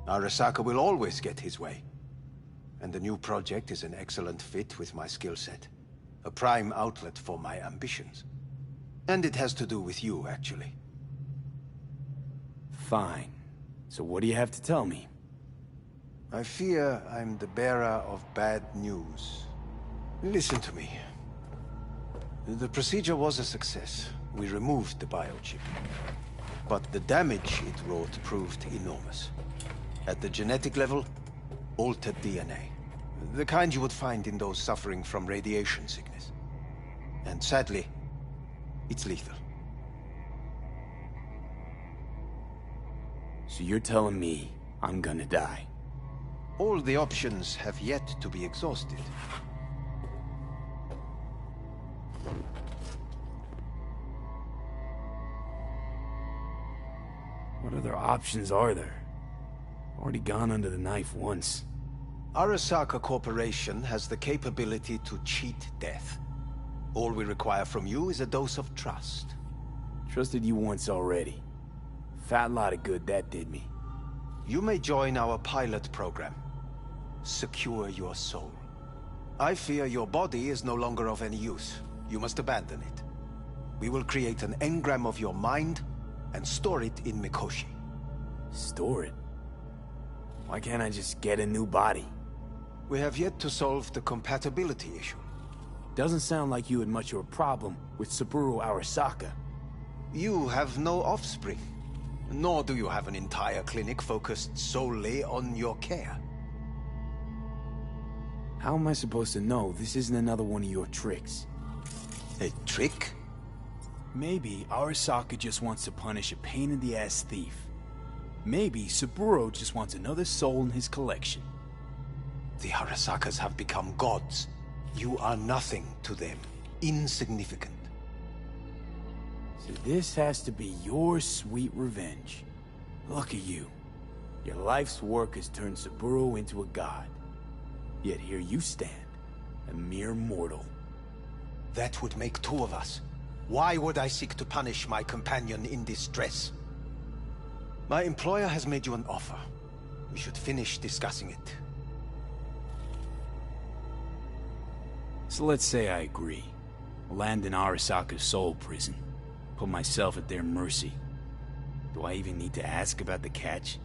Arasaka will always get his way. And the new project is an excellent fit with my skill set. A prime outlet for my ambitions. And it has to do with you, actually. Fine. So what do you have to tell me? I fear I'm the bearer of bad news. Listen to me. The procedure was a success. We removed the biochip. But the damage it wrought proved enormous. At the genetic level, altered DNA. The kind you would find in those suffering from radiation sickness. And sadly, it's lethal. So you're telling me I'm gonna die? All the options have yet to be exhausted. What other options are there? Already gone under the knife once. Arasaka Corporation has the capability to cheat death. All we require from you is a dose of trust. Trusted you once already. Fat lot of good that did me. You may join our pilot program. Secure your soul. I fear your body is no longer of any use. You must abandon it. We will create an engram of your mind and store it in Mikoshi. Store it? Why can't I just get a new body? We have yet to solve the compatibility issue. Doesn't sound like you had much of a problem with Saburo Arasaka. You have no offspring. Nor do you have an entire clinic focused solely on your care. How am I supposed to know this isn't another one of your tricks? A trick? Maybe Arasaka just wants to punish a pain-in-the-ass thief. Maybe Saburo just wants another soul in his collection. The Arasakas have become gods. You are nothing to them. Insignificant. So this has to be your sweet revenge. Look at you. Your life's work has turned Saburo into a god. Yet here you stand, a mere mortal. That would make two of us. Why would I seek to punish my companion in distress? My employer has made you an offer. We should finish discussing it. So let's say I agree. Land in Arasaka's soul prison. Put myself at their mercy. Do I even need to ask about the catch?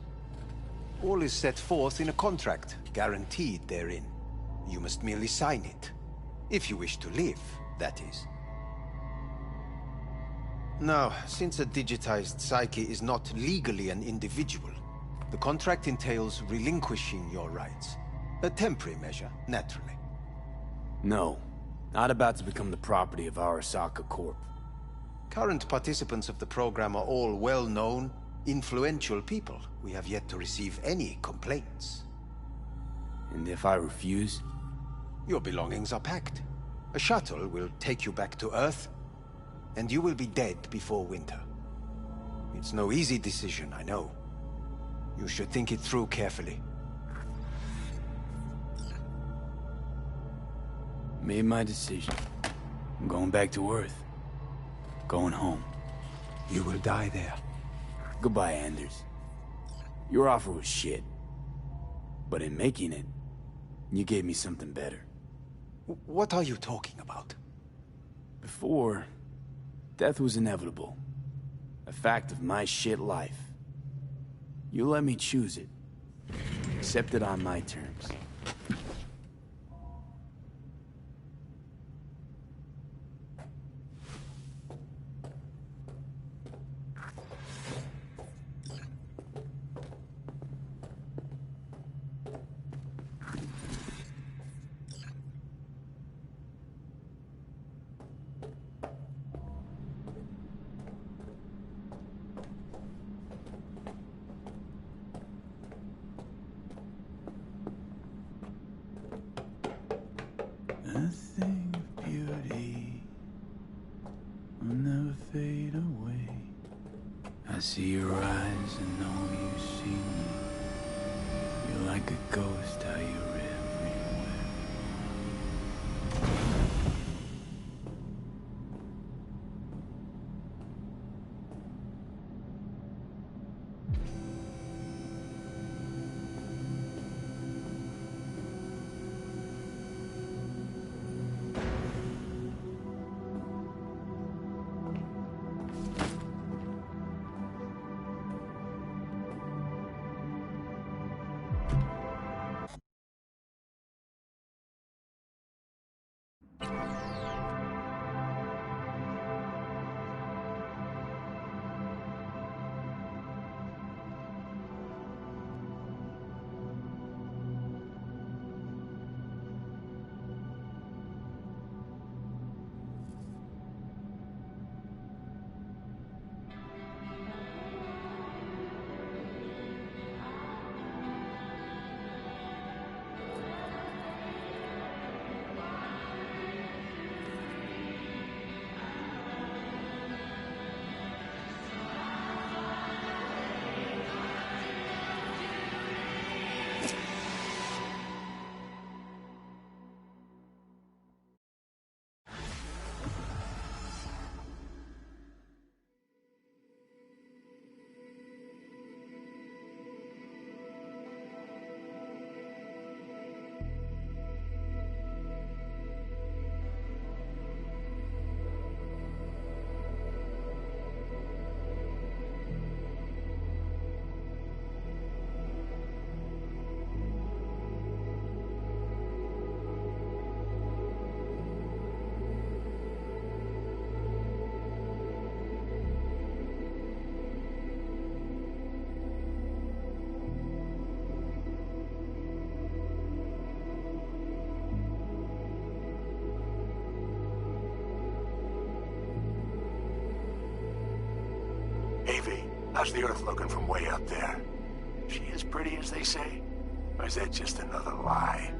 All is set forth in a contract, guaranteed therein. You must merely sign it. If you wish to live, that is. Now, since a digitized psyche is not legally an individual, the contract entails relinquishing your rights. A temporary measure, naturally. No. Not about to become the property of Arasaka Corp. Current participants of the program are all well-known, influential people. We have yet to receive any complaints. And if I refuse? Your belongings are packed. A shuttle will take you back to Earth, and you will be dead before winter. It's no easy decision, I know. You should think it through carefully. made my decision. I'm going back to Earth. Going home. You will die there. Goodbye, Anders. Your offer was shit. But in making it, you gave me something better. What are you talking about? Before, death was inevitable. A fact of my shit life. You let me choose it. Accept it on my terms. Nothing of beauty will never fade away. I see your eyes and know you see me. You're like a ghost, how you're everywhere. How's the Earth looking from way up there? She as pretty as they say? Or is that just another lie?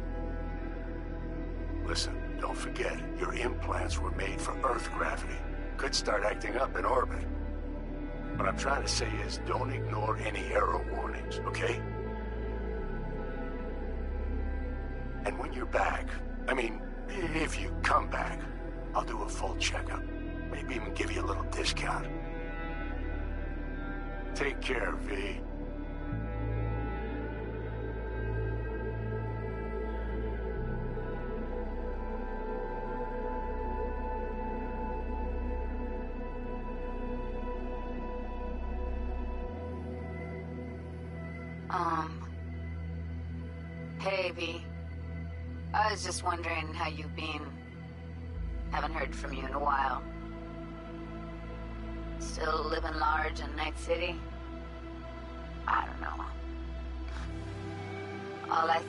Listen, don't forget, your implants were made for Earth gravity. Could start acting up in orbit. What I'm trying to say is, don't ignore any error warnings, okay? And when you're back, I mean, if you come back, I'll do a full checkup. Maybe even give you a little discount. Take care, V. Hey, V. I was just wondering how you've been. Haven't heard from you in a while. Still living large in Night City? I don't know. All I